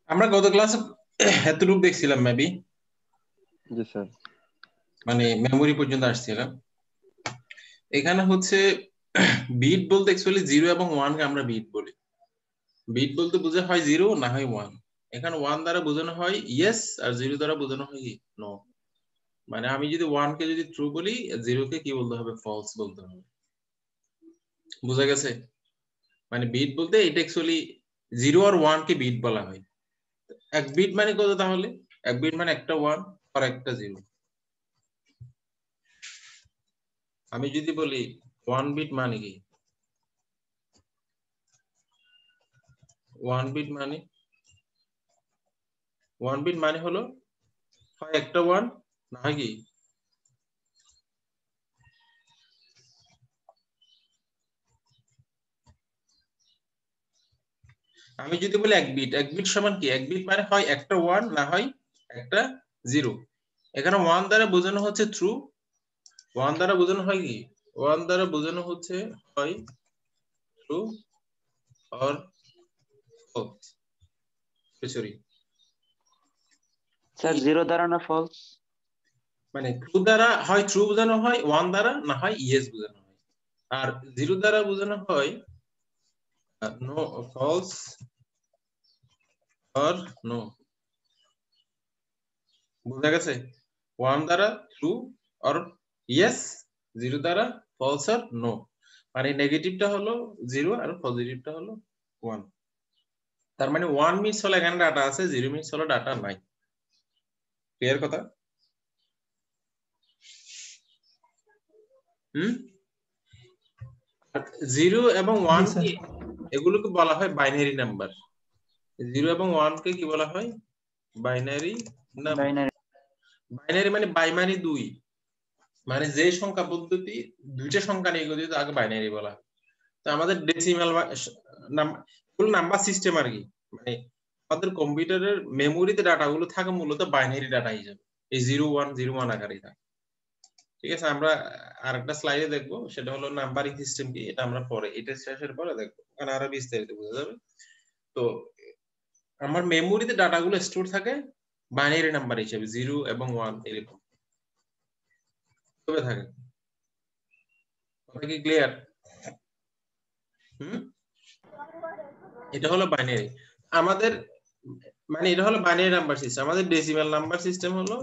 আমরা গত ক্লাসে এতটুকু দেখছিলাম মেবি, জি স্যার। মানে মেমোরি পর্যন্ত আসছিলাম। এখানে হচ্ছে বিট বলতে অ্যাকচুয়ালি 0 এবং 1 কে আমরা বিট বলি। বিট বলতে বোঝা হয় 0 না হয় 1। এখানে 1 দ্বারা বোঝানো হয় ইয়েস, আর 0 দ্বারা বোঝানো হয় নো। মানে আমি যদি 1 কে যদি ট্রু বলি, 0 কে কি বলতে হবে? ফলস বলতে হবে। বুঝা গেছে? মানে বিট বলতে এটা অ্যাকচুয়ালি 0 আর 1 কে বিট বলা হয়। এক বিট মানে কত তাহলে? এক বিট মানে একটা 1 আর একটা 0। আমি যদি বলি 1 বিট মানে কি? 1 বিট মানে 1 বিট মানে হলো হয় একটা 1 না হয় কি? আমি যদি বলি এক বিট সমান কি? এক বিট মানে হয় একটা 1 না হয় একটা 0। এখানে 1 দ্বারা বোঝানো হচ্ছে ট্রু, 1 দ্বারা বোঝানো হয় কি? 1 দ্বারা বোঝানো হচ্ছে হয় true or false. Sorry, sir 0 দ্বারা না ফলস? মানে ট্রু দ্বারা হয় ট্রু বোঝানো হয়, 1 দ্বারা না হয় ইয়েস বোঝানো হয়, আর 0 দ্বারা বোঝানো হয় নো, ফলস অর নো। বুঝা গেছে? 1 দ্বারা ট্রু অর ইয়েস, 0 দ্বারা ফলস অর নো। মানে নেগেটিভটা হলো 0 আর পজিটিভটা হলো 1। তার মানে 1 মিনস হলো এখানে ডাটা আছে, 0 মিনস হলো ডাটা নাই। ক্লিয়ার কথা? হুম? 0 এবং 1 কে এগুলোকে বলা হয় বাইনারি নাম্বার। 0 এবং 1 কে কি বলা হয়? Binary number. বাইনারি। বাইনারি মানে বাই মানে 2, মানে যে সংখ্যা পদ্ধতি দুইটা সংখ্যা নিয়ে গঠিত আগে বাইনারি বলা হয়। তো আমাদের ডেসিমাল ফুল নাম্বার সিস্টেম আর কি, মানে আমাদের কম্পিউটারের মেমোরিতে ডাটাগুলো থাকে মূলত বাইনারি ডাটা হিসেবে, এই 0 1 0 1 আকারে থাকে। ঠিক আছে, আমরা আরেকটা স্লাইডে দেখবো, সেটা হলো নাম্বারিং সিস্টেম কি, এটা আমরা পরে, এটা শেষের পরে দেখবো, কারণ আরো বিস্তারিত বোঝা যাবে। তো আমার মেমোরিতে ডাটাগুলো স্টোর থাকে বাইনারি নাম্বার হিসেবে, 0 এবং 1 এরকম তবে থাকে। কথা কি ক্লিয়ার? হুম, এটা হলো বাইনারি। আমাদের মানে এটা হলো বাইনারি নাম্বার সিস্টেম। আমাদের ডেসিমাল নাম্বার সিস্টেম হলো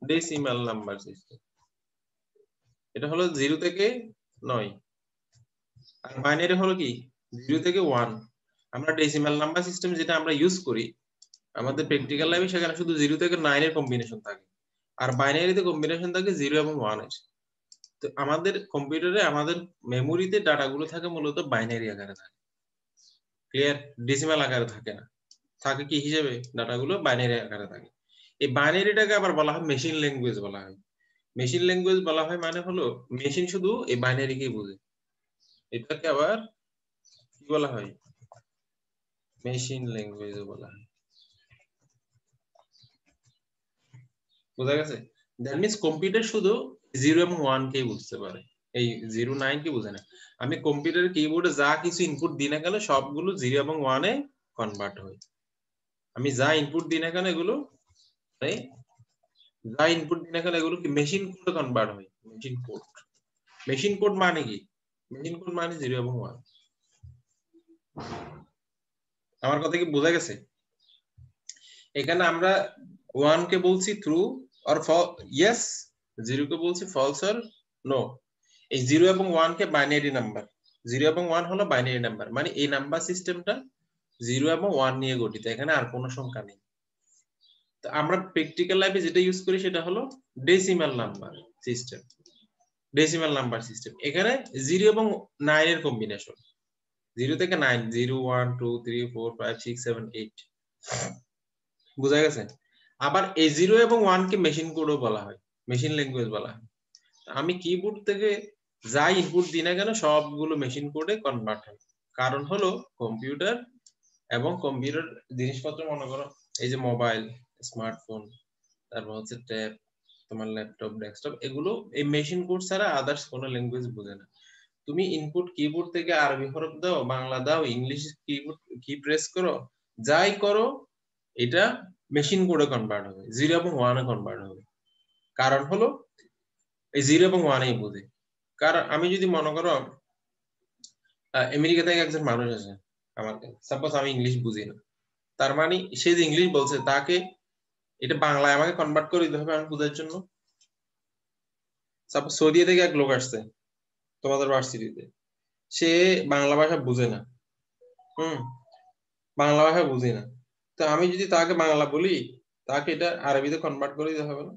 ডেসিমাল নাম্বার সিস্টেম। এটা হলো 0 থেকে 9, আর বাইনারি হলো কি 0 থেকে 1। আমরা ডেসিমাল নাম্বার সিস্টেম যেটা আমরা ইউজ করি আমাদের প্র্যাকটিক্যাল লাইফে, সেখানে শুধু 0 থেকে 9 এর কম্বিনেশন থাকে, আর বাইনারিতে কম্বিনেশন থাকে 0 এবং 1 এর। তো আমাদের কম্পিউটারে আমাদের মেমোরিতে ডাটাগুলো থাকে মূলত বাইনারি আকারে থাকে। ক্লিয়ার? ডেসিমাল আকারে থাকে না, থাকে কি হিসেবে? ডাটাগুলো বাইনারি আকারে থাকে। এই বাইনারিটাকে আবার বলা হয় মেশিন ল্যাঙ্গুয়েজ বলা হয়। মেশিন ল্যাঙ্গুয়েজ বলা হয় মানে হলো মেশিন শুধু এই বাইনারিকেই বোঝে। এটাকে আবার কি বলা হয়? মেশিন ল্যাঙ্গুয়েজ বলা হয়। বুঝা গেছে? দ্যাট মিন্স কম্পিউটার শুধু 0 এবং 1 কেই বুঝতে পারে, এই 0 9 কে বোঝে না। আমি কম্পিউটারের কিবোর্ডে যা কিছু ইনপুট দিই না কেন সবগুলো 0 এবং 1 এ কনভার্ট হয়। আমি যা ইনপুট দিই না কেন এগুলো, এই যা ইনপুট দিই না কেন এগুলো কি মেশিন কোডে কনভার্ট হয়। মেশিন কোড, মেশিন কোড মানে কি? মেশিন কোড মানে 0 এবং 1। আমার কথা কি বোঝা গেছে? এখানে আমরা 1 কে বলছি ট্রু অর ইয়েস, 0 কে বলছি ফলস অর নো। এই 0 এবং 1 কে বাইনারি নাম্বার, 0 এবং 1 হলো বাইনারি নাম্বার, মানে এই নাম্বার সিস্টেমটা 0 এবং 1 নিয়ে গঠিত, এখানে আর কোনো সংখ্যা নেই। তো আমরা প্র্যাকটিক্যাল লাইফে যেটা ইউজ করি সেটা হলো decimal number system. Decimal number system এখানে 0 এবং 9 এর কম্বিনেশন, 0 থেকে 9, 0 1 2 3 4 5 6 7 8। বুঝা গেছে? আবার এই 0 এবং 1 কে মেশিন কোডও বলা হয়, মেশিন ল্যাঙ্গুয়েজ বলা হয়। আমি কিবোর্ড থেকে যা ইনপুট দিই না কেন সবগুলো মেশিন কোডে কনভার্ট হয়। কারণ হলো কম্পিউটার এবং কম্পিউটার জিনিসপত্র, মনে করো এই যে মোবাইল, স্মার্টফোন, তারপর হচ্ছে ট্যাব, তোমার ল্যাপটপ, ডেস্কটপ, এগুলো এই মেশিন কোড ছাড়া আদার্স কোনো ল্যাঙ্গুয়েজ বোঝে না। তুমি ইনপুট কিবোর্ড থেকে আরবি হরফ দাও, বাংলা দাও, ইংলিশ কিবোর্ড কি প্রেস করো, যাই করো, এটা মেশিন কোডে কনভার্ট হবে, 0 এবং 1 এ কনভার্ট হবে। কারণ হলো এই 0 এবং 1 এই বোঝে। কারণ আমি যদি মনে করো আমেরিকা থেকে একজন মানুষ আছে আমার কাছে, সাপোজ আমি ইংলিশ বুঝি না, তার মানে সে যে ইংলিশ বলছে তাকে এটা বাংলায় আমাকে কনভার্ট করে দিতে হবে আমি বোঝার জন্য। সাপোজ সৌদি থেকে এক লোক আসছে তোমাদের ভার্সিটিতে, সে বাংলা ভাষা বুঝে না, বাংলা ভাষা বুঝি না, তো আমি যদি তাকে বাংলা বলি, তাকে এটা আরবিতে কনভার্ট করে দিতে হবে না?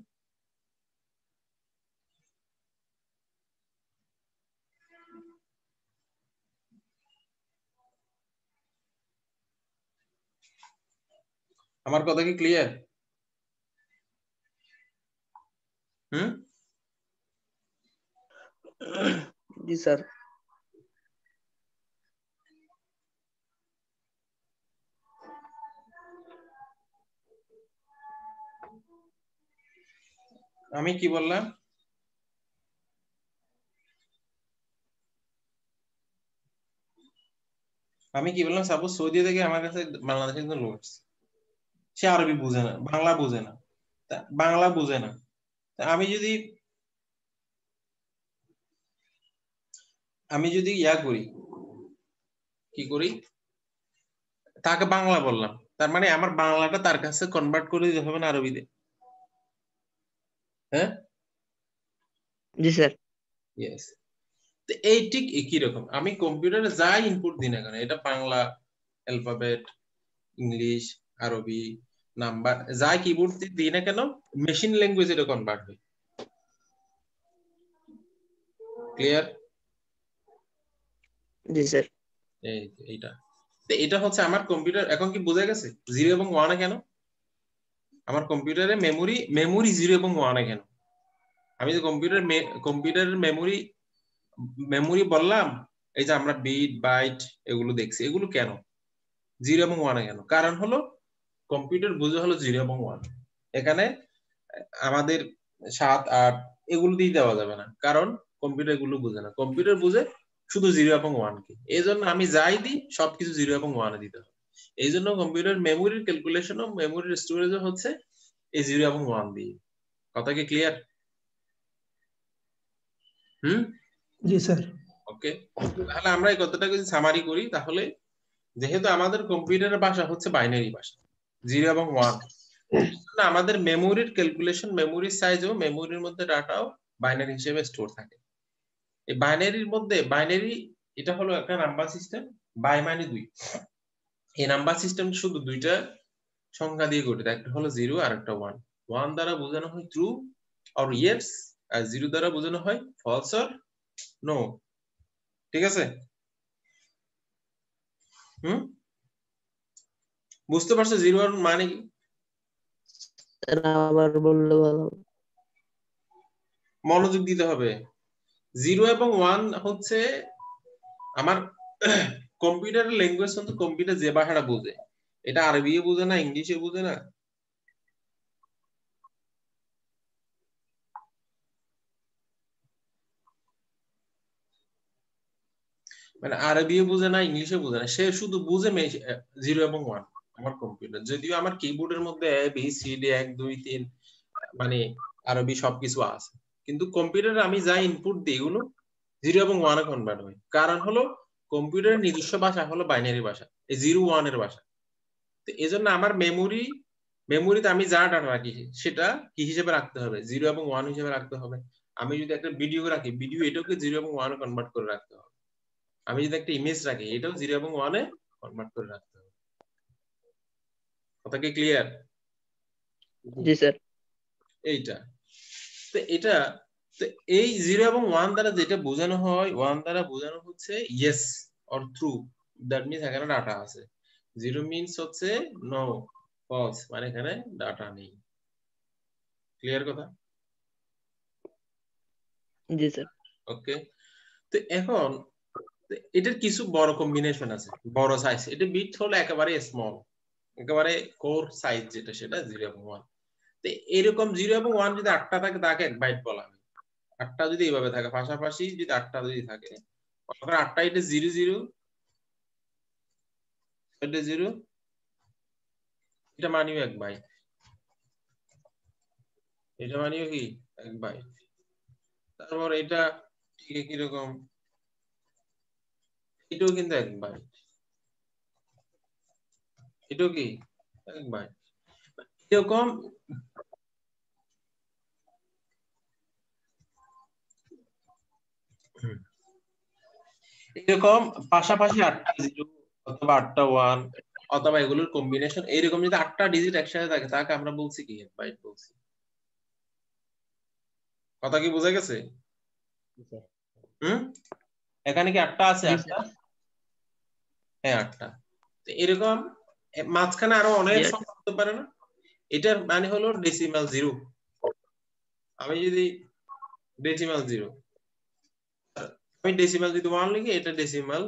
আমার কথা কি ক্লিয়ার? জি স্যার। আমি কি বললাম? আমি কি বললাম, সাপোজ সৌদি থেকে আমার কাছে বাংলাদেশের একজন লোক আসছে, সে আরবি বুঝে না, বাংলা বুঝে না, বাংলা বুঝে না, আমি যদি ইয়া করি, কি করি, তাকে বাংলা বললাম, তার মানে আমার বাংলাটা তার কাছে কনভার্ট করে দিতে হবে না আরবিতে? হ্যাঁ, জি স্যার। ইয়েস। তো এই ঠিক একই রকম আমি কম্পিউটারে যাই ইনপুট দিই না কেন, এটা বাংলা অ্যালফাবেট, ইংলিশ, আরবি, নাম্বার, যাই কিবোর্ড দিই না কেন, মেশিন ল্যাঙ্গুয়েজ এটা কনভার্ট হয়। ক্লিয়ার? জি স্যার। এইটা তো এটা হচ্ছে আমার কম্পিউটার। এখন কি বোঝা গেছে 0 এবং 1 কেন? আমার কম্পিউটারে মেমোরি 0 এবং 1 কেন? আমি যে কম্পিউটারের মেমোরি বললাম, এই যে আমরা বিট বাইট এগুলো দেখছি, এগুলো কেন 0 এবং 1 কেন? কারণ হলো কম্পিউটার বুঝে হলো 0 এবং 1। এখানে আমাদের 7 8 এগুলো দিয়ে দেওয়া যাবে না, কারণ কম্পিউটার এগুলো বুঝে না, কম্পিউটার বুঝে শুধু 0 এবং 1 কে। এই জন্য আমি যাই দিই সবকিছু 0 এবং 1 এ দিতে হবে। এই জন্য কম্পিউটার মেমোরির ক্যালকুলেশন ও মেমোরির স্টোরেজ হচ্ছে এই 0 এবং 1 দিয়ে। কথা কি ক্লিয়ার? জি স্যার। ওকে, তাহলে আমরা এই কথাটা যদি সামারি করি, তাহলে যেহেতু আমাদের কম্পিউটারের ভাষা হচ্ছে বাইনারি ভাষা 0 এবং 1, আমাদের মেমোরির ক্যালকুলেশন, মেমোরির সাইজও, মেমোরির মধ্যে ডাটাও বাইনারি হিসেবে স্টোর থাকে। এই বাইনারির মধ্যে এটা হলো একটা নাম্বার সিস্টেম, বাই মানে 2। এই নাম্বার সিস্টেম শুধু দুইটা সংখ্যা দিয়ে গঠিত, একটা হলো 0 আর একটা 1। 1 দ্বারা বোঝানো হয় ট্রু অর ইয়েস, আর 0 দ্বারা বোঝানো হয় ফলস অর নো। ঠিক আছে? বুঝতে পারছো 0 আর মানে কি? আবার বললে ভালো হবে। মনোযোগ দিতে হবে। 0 এবং 1 হচ্ছে আমার কম্পিউটারের ল্যাঙ্গুয়েজ, কিন্তু কম্পিউটার যে ভাষাটা বোঝে, এটা আরবিও বোঝে না, ইংলিশে বোঝে না, মানে আরবিও বোঝে না, ইংলিশে বোঝে না, সে শুধু বুঝে 0 এবং 1। আমার কম্পিউটার যদিও আমার কিবোর্ডের মধ্যে এ বি সি ডি 1 2 3 মানে আরবি সবকিছু আছে, কিন্তু কম্পিউটারে আমি যা ইনপুট দিই এগুলো 0 এবং 1 এ কনভার্ট হয়। কারণ হলো কম্পিউটারের নিজস্ব ভাষা হলো বাইনারি ভাষা, এই 0 1 এর ভাষা। তো এজন্য আমার মেমোরিতে আমি যা ডাটা রাখি সেটা কি হিসেবে রাখতে হবে, 0 এবং 1 হিসেবে রাখতে হবে। আমি যদি একটা ভিডিও রাখি, ভিডিও এটাকে 0 এবং 1 এ কনভার্ট করে রাখতে হবে। আমি যদি একটা ইমেজ রাখি, এটাও 0 এবং 1 এ কনভার্ট করে রাখতে হবে। কথা কি ক্লিয়ার? জি স্যার। এইটা তো এটা তো এই 0 এবং 1 দ্বারা যেটা বোঝানো হয়, 1 দ্বারা বোঝানো হচ্ছে yes or true, that means এখানে ডাটা আছে। 0 মিন্স হচ্ছে নো, ফলস, মানে এখানে ডাটা নেই। ক্লিয়ার কথা? জি স্যার। ওকে, তো এখন এটার কিছু বড় কম্বিনেশন আছে, বড় সাইজ। এটা বিট হলো একেবারে স্মল, একেবারে কোর সাইজ যেটা, সেটা 0 এবং 1। তো এরকম 0 এবং 1 যদি 8টা থাকে তাকে এক বাইট বলা হয়। 8টা যদি এইভাবে থাকে পাশাপাশি, যদি 8টা যদি থাকে আবার 8টা এটা 0 0 এটা 0 এটা মানিও 1 বাইট, এটা মানিও কি 1 বাইট। তারপর এটা ঠিক একই রকম, এটাও কিন্তু 1 বাইট, এটাও কি 1 বাইট। এরকম এরকম পাশাপাশি 8টা 0 অথবা 8টা 1 অথবা এগুলোর কম্বিনেশন, এইরকম যদি 8টা ডিজিট একসাথে থাকে তাকে আমরা বলছি কি বাইট বলছি। কথা কি বোঝা গেছে? এখানে কি 8টা আছে? 8টা, হ্যাঁ 8টা। তো এরকম মাঝখানে আরো অনেক সংখ্যা হতে পারে না? এটার মানে হলো ডেসিমাল 0। আমি যদি ডেসিমাল 0, আমি ডেসিমাল যদি 1 লিখি, এটা ডেসিমাল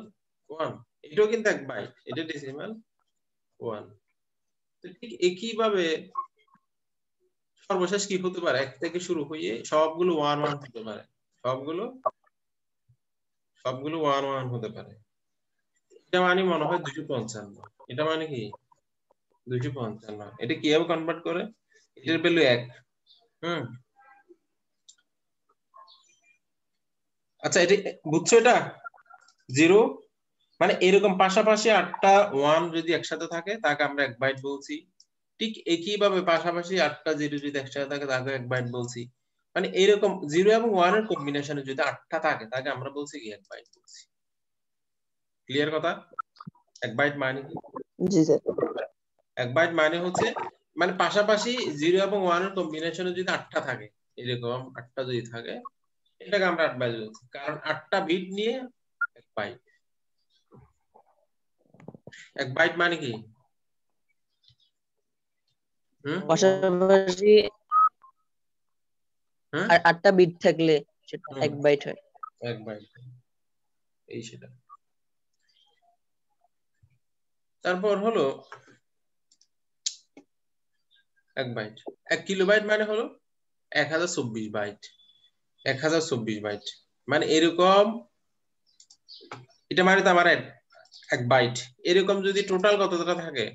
1, এটাও কিন্তু 1 বাইট, এটা ডেসিমাল 1। তো ঠিক একই ভাবে সর্বশেষ কি হতে পারে? 1 থেকে শুরু হয়ে সবগুলো 1 1 হতে পারে, সবগুলো 1 1 হতে পারে। এটা মানে মনে হয় 255, এটা মানে কি 255। এটা কিভাবে কনভার্ট করে? এটার ভ্যালু 1। আচ্ছা, এটা বুঝছো? এটা 0 মানে এরকম পাশাপাশি 8টা 1 যদি একসাথে থাকে তাকে আমরা 1 বাইট বলছি। ঠিক একই ভাবে পাশাপাশি 8টা 0 যদি একসাথে থাকে তাকে 1 বাইট বলছি। মানে এরকম 0 এবং 1 এর কম্বিনেশনে যদি 8টা থাকে তাকে আমরা বলছি কি 1 বাইট বলছি। ক্লিয়ার কথা? 1 বাইট মানে কি? জি স্যার। 1 বাইট মানে হচ্ছে মানে পাশাপাশি 0 এবং 1 এর কম্বিনেশনে যদি 8টা থাকে, এরকম 8টা যদি থাকে, এটাকে আমরা 8 বাইট বলছি, কারণ 8টা বিট নিয়ে 1 বাইট। 1 বাইট মানে কি? পাশাপাশি 8টা বিট থাকলে সেটা 1 বাইট হয়। 1 বাইট, এই সেটা। তারপর হলো 1 বাইট। 1 কিলোবাইট মানে হলো 1024 বাইট। 1024 বাইট মানে এরকম, এটা মানে তো আমার 1 বাইট। এরকম যদি টোটাল কতটা থাকে,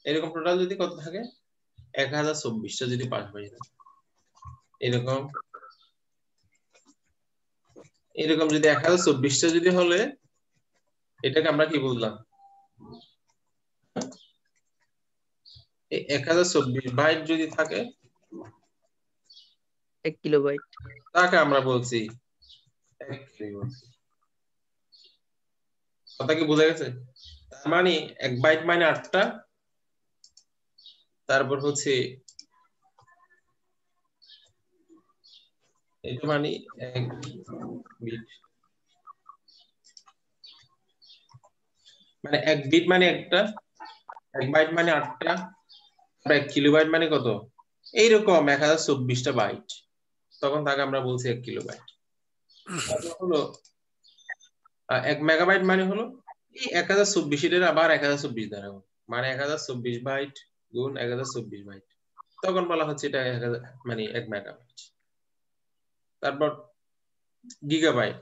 এরকম টোটাল যদি কত থাকে 1024টা যদি পাশাপাশি থাকে, এরকম এরকম যদি 1024টা যদি হলে এটাকে আমরা কি বললাম? এই 1024 বাইট যদি থাকে 1 কিলোবাইট, তাকে আমরা বলছি 1 কিলো। কথা কি বোঝা গেছে? তার মানে 1 বাইট মানে 8টা, তারপর হচ্ছে এটা মানে 1 বিট, মানে 1 বিট মানে একটা, 1 বাইট মানে 8টা, আর 1 কিলোবাইট মানে কত? এইরকম 1024টা বাইট, তখন তাকে আমরা বলছি 1 কিলোবাইট। তারপর হলো 1 মেগাবাইট মানে হলো এই 1024 এর আবার 1024 দ্বারা গুণ, মানে 1024 বাইট গুণ 1024 বাইট, তখন বলা হচ্ছে এটা মানে 1 মেগাবাইট। তারপর গিগাবাইট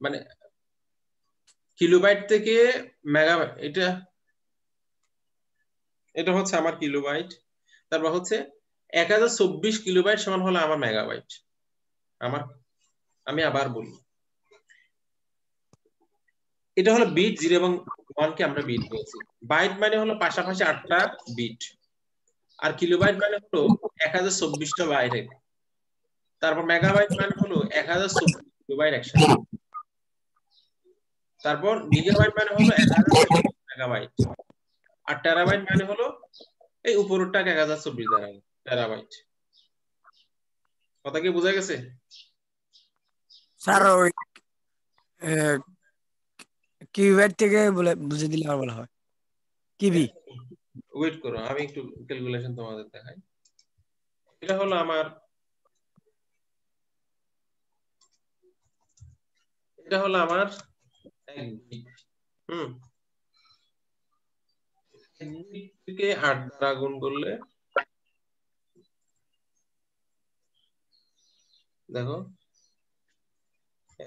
মানে কিলোবাইট থেকে মেগাবাইট, এটা এটা হচ্ছে আমার কিলোবাইট। তারপর হচ্ছে 1024 কিলোবাইট সমান হলো আমার মেগাবাইট। আমি আবার বলি, এটা হলো বিট। 0 এবং 1 কে আমরা বিট বলছি। বাইট মানে হলো পাশাপাশি 8টা বিট, আর কিলোবাইট মানে হলো 1024টা বাইট। তারপর মেগাবাইট মানে হলো 1024 কিলোবাইট একসাথে। তারপর গিগাবাইট মানে হলো 1024 মেগাবাইট, আর টেরাবাইট মানে হলো এই উপরেরটাকে 1024 দ্বারা টেরাবাইট। কথা কি বোঝা গেছে? স্যার ওই কিউবেট থেকে বলে বুঝে দিলে আর বলা হয় কিবি। ওয়েট করো, আমি একটু ক্যালকুলেশন তোমাদের দেখাই। এটা হলো আমার, এটা হলো আমার 1 বিট। থেকে 8 দ্বারা গুণ করলে দেখো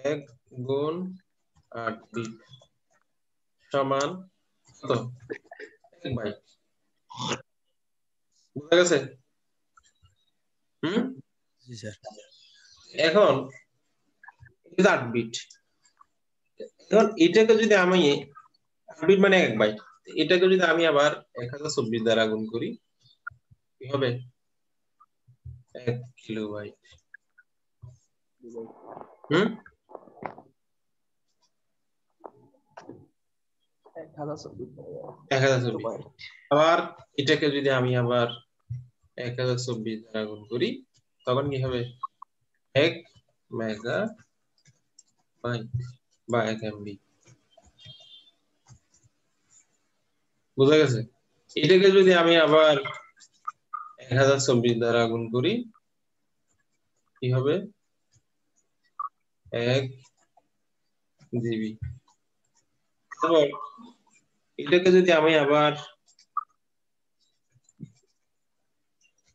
1 গুণ 8 বিট সমান কত 1 বাইট। বুঝা গেছে? জি স্যার। এখন এটা 8 বিট। এখন এটাকে যদি আমি 8 বিট মানে 1 বাইট, এটাকে যদি আমি আবার 1024 দ্বারা গুণ করি কি হবে 1 কিলোবাইট। 1024। আবার এটাকে যদি আমি আবার 1024 দ্বারা গুণ করি তখন কি হবে 1 মেগা বাইট বা 1 এমবি। বুঝা গেছে? এটাকে যদি আমি আবার 1024 দ্বারা গুণ করি কি হবে 1 জিবি। তারপর এটাকে যদি আমি আবার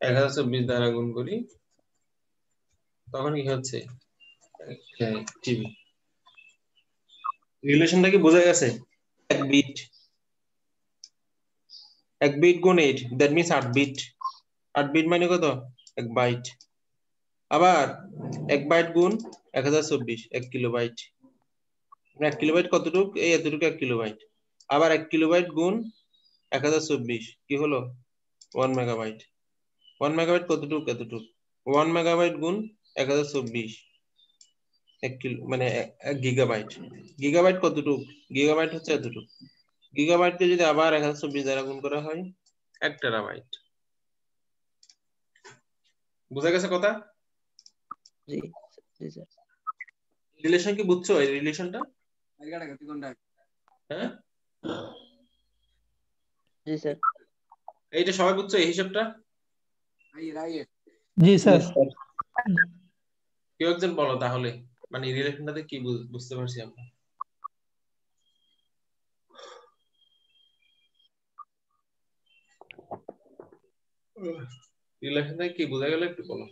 1024 দ্বারা গুণ করি তখন কি হচ্ছে টিবি। রিলেশনটা কি বোঝা গেছে? 1 বিট 1 বিট গুণ 8 দ্যাট মিন্স 8 বিট। 8 বিট মানে কত 1 বাইট। আবার 1 বাইট গুণ 1024 1 কিলোবাইট। 1 কিলোবাইট কতটুক? এই এতটুকু 1 কিলোবাইট। আবার 1 কিলোবাইট গুণ 1024 কি হলো 1 মেগাবাইট। 1 মেগাবাইট কতটুক? এতটুক। 1 মেগাবাইট গুণ 1024 1 কিলো মানে 1 গিগাবাইট। গিগাবাইট কতটুক? গিগাবাইট হচ্ছে এতটুক। গিগাবাইটকে যদি আবার 1024 দ্বারা গুণ করা হয় 1 টেরাবাইট। বুঝা গেছে কথা? জি জি স্যার। রিলেশন কি বুঝছো? এই রিলেশনটা হ্যাঁ জি স্যার। এইটা সবাই বুঝছো এই হিসাবটা? জি স্যার। কেউ একজন বলো তাহলে, মানে এই রিলেশনটাতে কি বুঝতে পারছি আমরা? রিলেশনটা কি বোঝা গেল একটু বলো।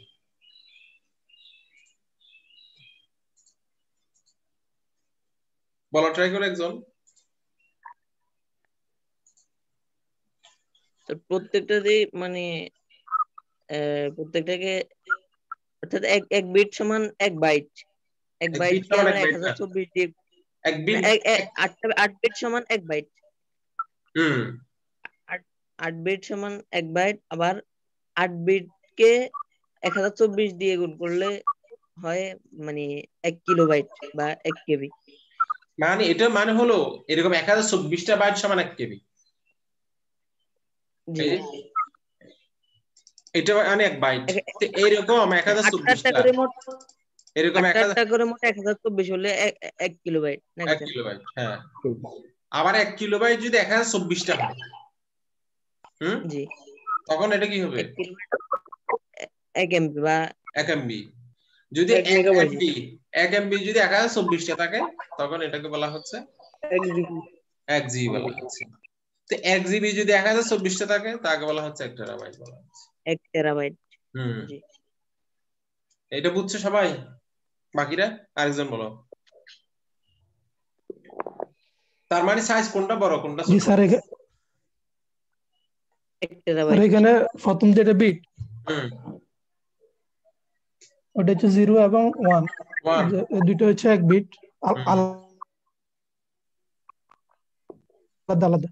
বলা ট্রাই করো একজন। তো প্রত্যেকটারই মানে প্রত্যেকটাকে অর্থাৎ এক বিট সমান 1 বাইট। 1 এক বাইট বিট কে সমান আমরা 1 বাইট না, 1024 দিয়ে 1 বিট 8 বিট সমান 1 বাইট। 8 বিট সমান 1 বাইট। আবার 8 বিট কে 1024 দিয়ে গুণ করলে হয় মানে 1 কিলোবাইট বা 1 কেবি। মানে এটা মানে হলো এরকম 1024টা বাইট সমান 1 কেবি। জি এটা মানে 1 বাইট। তো এইরকম 1024টা করে মোট এরকম 8টা করে মোট 1024 হলে 1 কিলোবাইট নাকি 1 কিলোবাইট। হ্যাঁ, আবার 1 কিলোবাইট যদি 1024টা হয় জি তখন এটা কি হবে 1 কিলোবাইট 1 এমবি বা 1 এমবি। যদি 1 মেগাবাইট 1 এমবি যদি 1024টা থাকে তখন এটাকে বলা হচ্ছে 1 জিবি 1 জিবি বলা হচ্ছে। তো 1 জিবি যদি 1024টা থাকে তাকে বলা হচ্ছে 1 টেরাবাইট বলা হচ্ছে। 1 টেরাবাইট। জি এটা বুঝছো সবাই? বাকিরা আরেকজন বলো। তার মানে সাইজ কোনটা বড় কোনটা ছোট? জি স্যার। 1 টেরাবাইট। এখানে প্রথম যেটা বিট ওটা হচ্ছে 0 এবং 1, দুটো হচ্ছে 1 বিট আলাদা আলাদা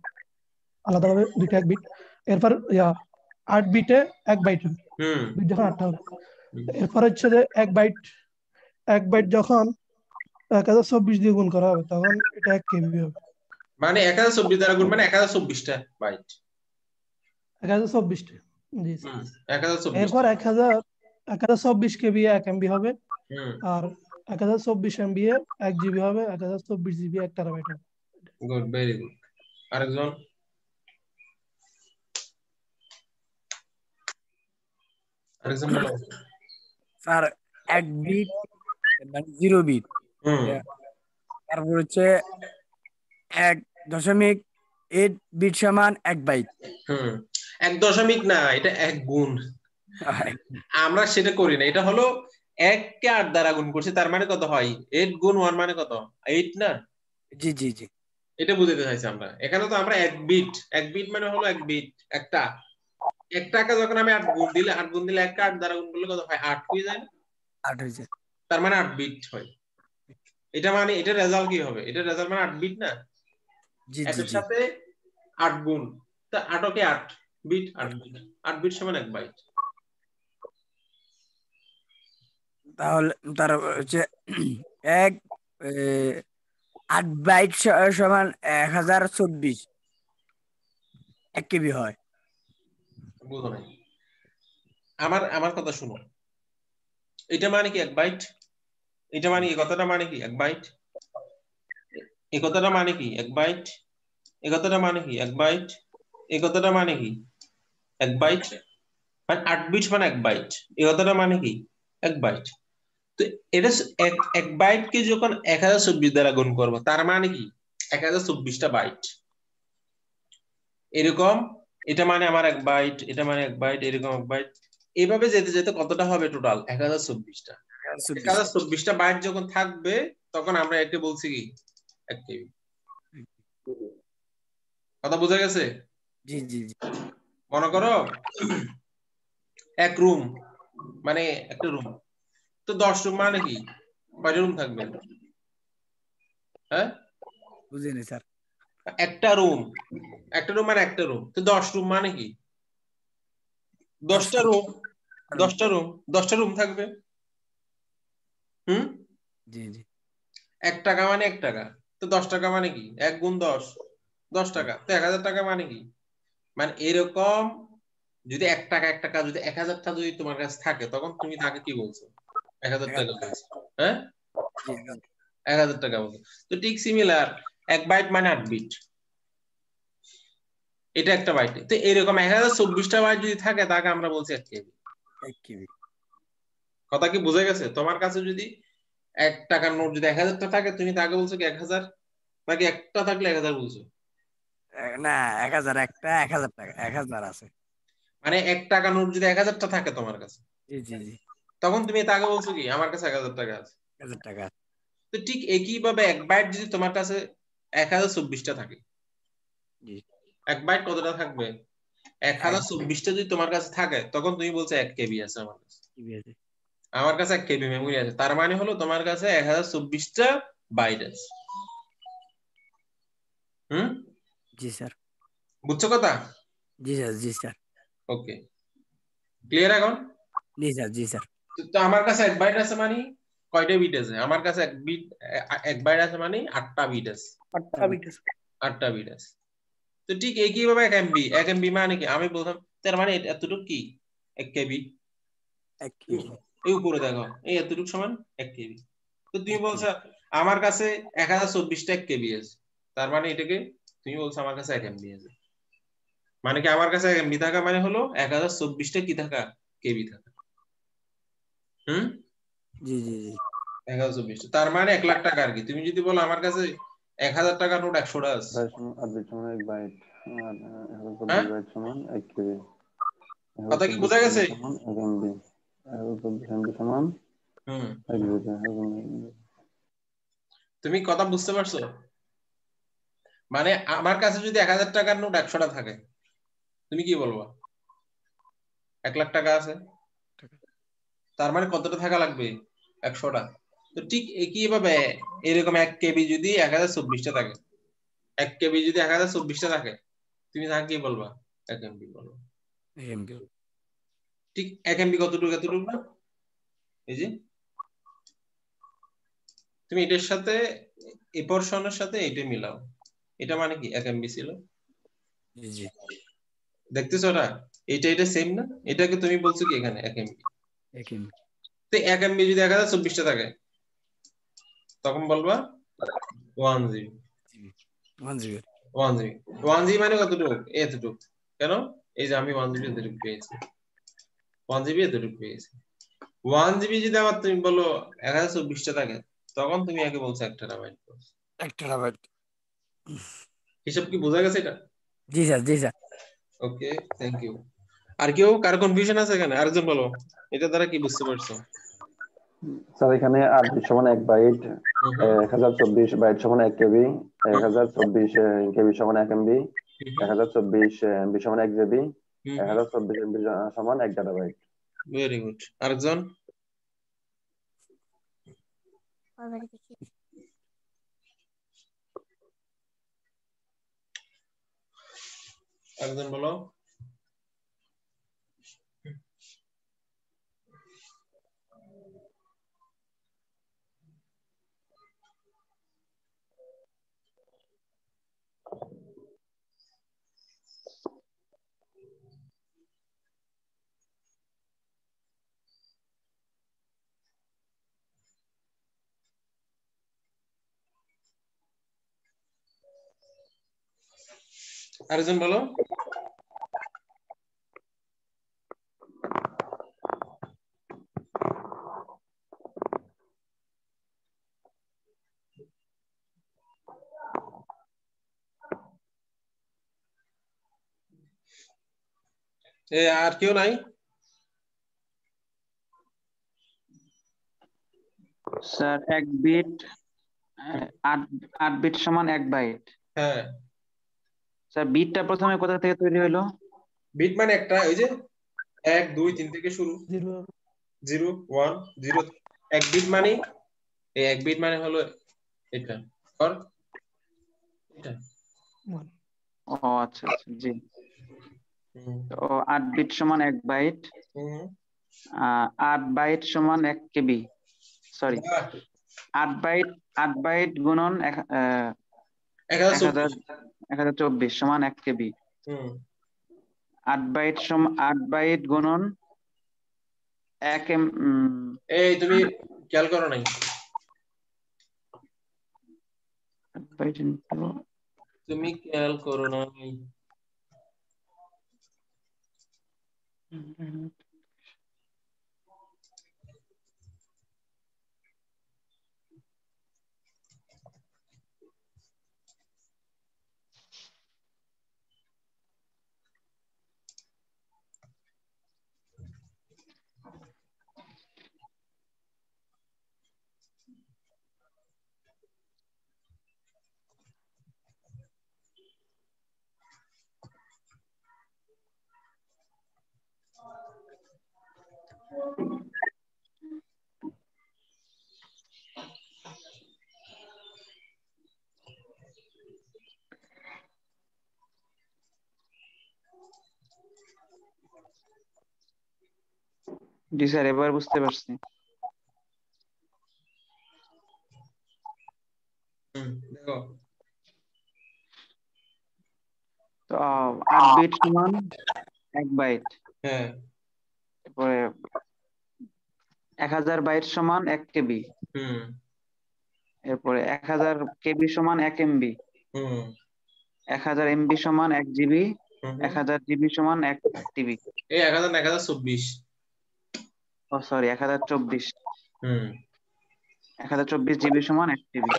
আলাদাভাবে দুইটা 1 বিট। এরপর 8 বিটে 1 বাইট হবে, বিট যখন 8টা হবে। এরপর হচ্ছে যে 1 বাইট যখন 1024 দিয়ে গুণ করা হবে তখন এটা 1 কেবি হবে। মানে 1024 দ্বারা গুণ মানে 1024টা বাইট। 1024টা। জি স্যার। 1024। এরপর 1024 কেবি 1 এমবি হবে। আর 1024 এমবি 1 জিবি হবে। 1024 জিবি 1 টেরাবাইট হবে। Good, very good. আরেকজন বলো। স্যার 1 বিট মানে 0 বিট, তারপর হচ্ছে 1.8 বিট সমান 1 বাইট। 1 দশমিক না, এটা 1 গুণ। আমরা সেটা করি না, এটা হলো 1 কে 8 দ্বারা গুণ করছি, তার মানে কত হয়? 8 গুণ 1 মানে কত? 8 না? জি জি জি এটা বুঝাতে চাইছি আমরা। এখানে তো আমরা এক বিট মানে হলো এক বিট, একটা টাকা যখন আমি 8 গুণ দিলে 1 কে 8 দ্বারা গুণ করলে কত হয়? 8 হয়ে যায় না? 8 হয়েছে। তার মানে 8 বিট হয়। এটা মানে এটা রেজাল্ট কি হবে? এটা রেজাল্ট মানে 8 বিট না? জি জি একের জি সাথে 8 গুণ, তা 8 কে 8 বিট, 8 বিট সমান 1 বাইট। তাহলে তার হচ্ছে 1 8 বাইট সমান 1024 1 কেবি হয়। বুঝো নাই? আমার কথা শুনো। এটা মানে কি 1 বাইট? এটা মানে এই কথাটা মানে কি 1 বাইট? এই কথাটা মানে কি 1 বাইট? এই কথাটা মানে কি 1 বাইট? এই কথাটা মানে কি 1 বাইট? মানে 8 বিট মানে 1 বাইট। এই কথাটা মানে কি 1 বাইট। তো এটা 1 বাইট কে যখন 1024 দ্বারা গুণ করব, তার মানে কি 1024টা বাইট। এরকম এটা মানে আমার 1 বাইট, এটা মানে 1 বাইট, এরকম 1 বাইট, এইভাবে যেতে যেতে কতটা হবে টোটাল? 1024টা। 1024টা বাইট যখন থাকবে তখন আমরা একে বলছি কি 1 কেবি। কথা বোঝা গেছে? জি জি জি মনে করো এক রুম মানে একটা রুম, তো 10 রুম মানে কি কয়টা রুম থাকবে? হ্যাঁ, বুঝিনি স্যার। একটা রুম মানে একটা রুম, তো 10 রুম মানে কি 10টা রুম, 10টা রুম থাকবে। হুম, জি জি 1 টাকা মানে 1 টাকা, তো 10 টাকা মানে কি 1 গুণ 10, 10 টাকা, তো 1000 টাকা মানে কি? মানে এরকম যদি 1 টাকা 1 টাকা যদি 1000 টা যদি তোমার কাছে থাকে, তখন তুমি তাকে কি বলছো? 1000 টাকা বলছো। হ্যাঁ, জি 1000 টাকা বলছো। তো ঠিক সিমিলার 1 বাইট মানে 8 বিট, এটা একটা বাইটে। তো এরকম 1024টা বাইট যদি থাকে তাকে আমরা বলছি 1 কেবি। 1 কেবি। কথা কি বোঝা গেছে? তোমার কাছে যদি 1 টাকার নোট যদি 1000টা থাকে, তুমি তাকে বলছো কি 1000, নাকি একটা থাকলে 1000 বলছো? না 1000 একটা 1000 টাকা 1000 আছে। মানে 1 টাকা নোট যদি 1000টা থাকে তোমার কাছে, জি জি জি তখন তুমি তাকে বলছো কি আমার কাছে 1000 টাকা আছে। 1000 টাকা। তো ঠিক একই ভাবে 1 বাইট যদি তোমার কাছে 1024টা থাকে, জি 1 বাইট কতটা থাকবে? এক 1024টা যদি তোমার কাছে থাকে, তখন তুমি বলছো 1 কেবি আছে আমার কাছে। কেবি আছে। আমার কাছে 1 কেবি মেমোরি আছে, তার মানে হলো তোমার কাছে 1024টা বাইট আছে। হুম, জি স্যার। বুঝছো কথা? জি স্যার জি স্যার ওকে, ক্লিয়ার এখন? জি স্যার জি স্যার তো আমার কাছে 1 বাইট আছে মানে কয়টা বিট আছে? আমার কাছে 1 বাইট আছে মানে 8টা বিট আছে। 8টা বিট আছে। 8টা বিট আছে। তো ঠিক একইভাবে 1 এমবি মানে কি আমি বললাম, তার মানে এতটুকু কি 1 কেবি। 1 কেবি। এই উপরে দেখো এই এতটুকু সমান 1 কেবি। তো তুমি 1 কেবি। বলছো আমার কাছে 1024টা 1 কেবি আছে, তার মানে এটাকে তুমি বলছো আমার কাছে 1 এমবি আছে। মানে কি আমার কাছে 1 এমবি থাকা মানে হলো 1024টা কি থাকা? কেবি থাকা। হুম, জি জি জি 1024টা, তার মানে 1 লাখ টাকা আর কি। তুমি যদি বলো আমার কাছে 1000 টাকার নোট 100টা আছে, 8 বিট সমান 1 বাইট আর হ্যাঁ, 1024 বাইট সমান 1 কেবি। কথা কি 1024 বোঝা কেবি গেছে? সমান 1 এমবি। 1024 এমবি সমান হুম, 1 বিট। তুমি কথা বুঝতে পারছো? মানে আমার কাছে যদি 1000 টাকার নোট 100টা থাকে, তুমি কি বলবো? 1 লাখ টাকা আছে, তার মানে কতটা থাকা লাগবে? 100টা। তো ঠিক একই ভাবে এরকম 1 কেবি যদি 1024টা থাকে, 1 কেবি যদি 1024টা থাকে, তুমি তাকে কি বলবা? 1 এমবি বলবো। এমবি। ঠিক 1 এমবি কতটুকু? এতটুকু না? এই যে তুমি এটার সাথে এই পোরশনের সাথে এটা মিলাও, এটা মানে কি 1 এমবি ছিল। জি জি দেখতেছো না? এটা সেম না? এটাকে তুমি বলছো কি এখানে 1 এমবি। 1 এমবি। তো 1 এমবি যদি 1024টা থাকে, তখন বলবা 1 জিবি। 1 জিবি। 1 জিবি, 1 জিবি মানে কতটুকু? এতটুকু। কেন? এই যে আমি 1 জিবি এতটুকু পেয়েছি, 1 জিবি এতটুকু পেয়েছি। 1 জিবি যদি আবার তুমি বলো 1024টা থাকে, তখন তুমি একে বলছো 1 টেরাবাইট। 1 টেরাবাইট। হিসাব কি বোঝা গেছে এটা? জি স্যার জি স্যার। Okay, thank you. আর কেউ কার কনফিউশন আছে এখানে? আরেকজন বলো, এটা দ্বারা কি বুঝতে পারছো? স্যার এখানে 8 বিট সমান 1 বাইট, 1024 বাইট সমান 1 কেবি, 1024 কেবি সমান 1 এমবি, 1024 এমবি সমান 1 জিবি, 1024 এমবি সমান 1 টেরাবাইট। Very good. আরেকজন? একজন বলো। আরেকজন বলো। আর কেউ নাই? স্যার 1 বিট 8 বিট সমান 1 বাইট। হ্যাঁ স্যার বিটটা প্রথমে কোথা থেকে তৈরি হলো? বিট মানে একটা ওই যে 1 2 3 থেকে শুরু, 0 0 1 0। 1 বিট মানে এই 1 বিট মানে হলো এটা আর এটা। 1 ও আচ্ছা আচ্ছা, জি। তো 8 বিট সমান 1 বাইট, 8 বাইট সমান 1 কেবি, সরি 8 বাইট গুণন 1024 সমান 1 কেবি। 8 বাইট গুণন 1 এম। এই তুমি খেয়াল করো নাই? 8 বাইট ইনটু, তুমি খেয়াল করো নাই? জি স্যার, এবার বুঝতে পারছি। দেখো তো 8 বিট সমান 1 বাইট, হ্যাঁ তারপরে 1000 বাইট সমান 1 কেবি, এরপরে 1000 কেবি সমান 1 এমবি, 1000 এমবি সমান 1 জিবি, 1000 জিবি সমান 1 টিবি। এই 1000 না 1024। ও সরি, 1024। 1024 জিবি সমান 1 টিবি।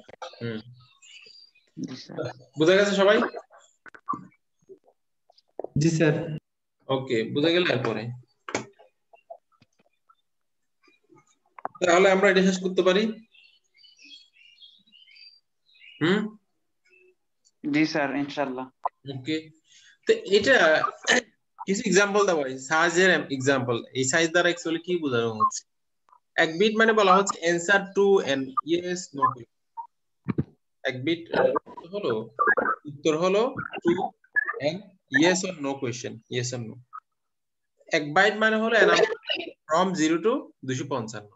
জি স্যার। বুঝা গেছে সবাই? জি স্যার। ওকে, বুঝা গেল। এরপরে তাহলে আমরা এটা শেষ করতে পারি। জি স্যার, ইনশাআল্লাহ। ওকে, তো এটা কিছু एग्जांपल দাও ভাই, সাইজের एग्जांपल। এই সাইজ দ্বারা অ্যাকচুয়ালি কি বোঝানো হচ্ছে? এক বিট মানে বলা হচ্ছে answer to and yes no. এক বিট হলো উত্তর হলো to and yes or no question, yes or no. এক বাইট মানে হলো ফ্রম 0 টু 255।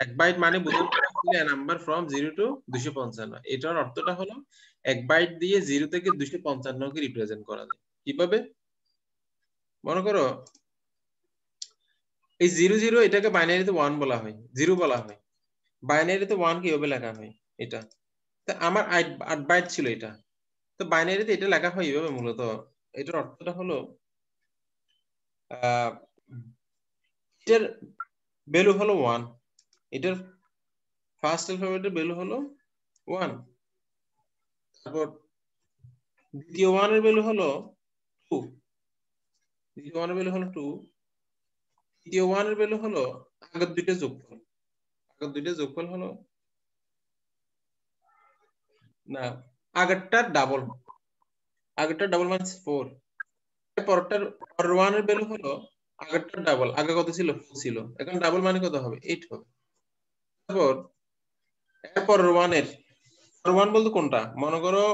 এক বাইট মানে বোঝানো হচ্ছে নাম্বার ফ্রম 0 টু 255। এটার অর্থটা হলো এক বাইট দিয়ে 0 থেকে 255 কে রিপ্রেজেন্ট করা যায়। কিভাবে? মনে করো এই 00 এটাকে বাইনারিতে 1 বলা হয়, 0 বলা হয়। বাইনারিতে 1 কিভাবে লেখা হয়? এটা তো আমার 8 বাইট ছিল এটা, তো বাইনারিতে এটা লেখা হয় এইভাবে মূলত। এটার অর্থটা হলো এটার ভ্যালু হলো 1, এটার ফার্স্ট অ্যালফাবেটের ভ্যালু হলো 1, তারপর দ্বিতীয় 1 এর ভ্যালু হলো 2, দ্বিতীয় 1 এর ভ্যালু হলো 2, তৃতীয় 1 এর ভ্যালু হলো আগের দুইটা যোগফল। দুইটা যোগফল হলো না আগেরটার ডাবল মানে 4 পরেরটার পরের 1 এর ভ্যালু হলো আগেরটার ডাবল আগে কত ছিল 4 ছিল এখন ডাবল মানে কত হবে 8 হবে তারপর এর পরের 1 এর পরের 1 বলতে কোনটা মনে করো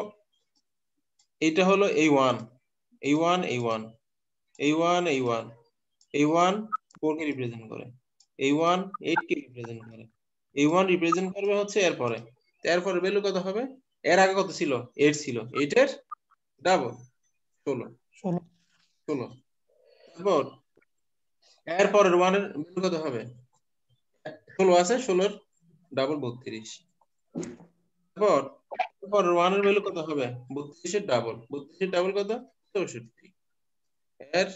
এইটা হলো a1 a1 a1 a1 a1 a1 4 কে রিপ্রেজেন্ট করে a1 8 কে রিপ্রেজেন্ট করে a1 রিপ্রেজেন্ট করবে হচ্ছে এরপরে ভ্যালু কত হবে এর আগে কত ছিল 8 ছিল 8 এর ডাবল 16 তারপর এরপরের 1 এর ভ্যালু কত হবে 16 আছে 16 এর ডাবল 32 তারপর 1 এর ভ্যালু কত হবে 32 এর ডাবল 32 এর ডাবল কত 64 এর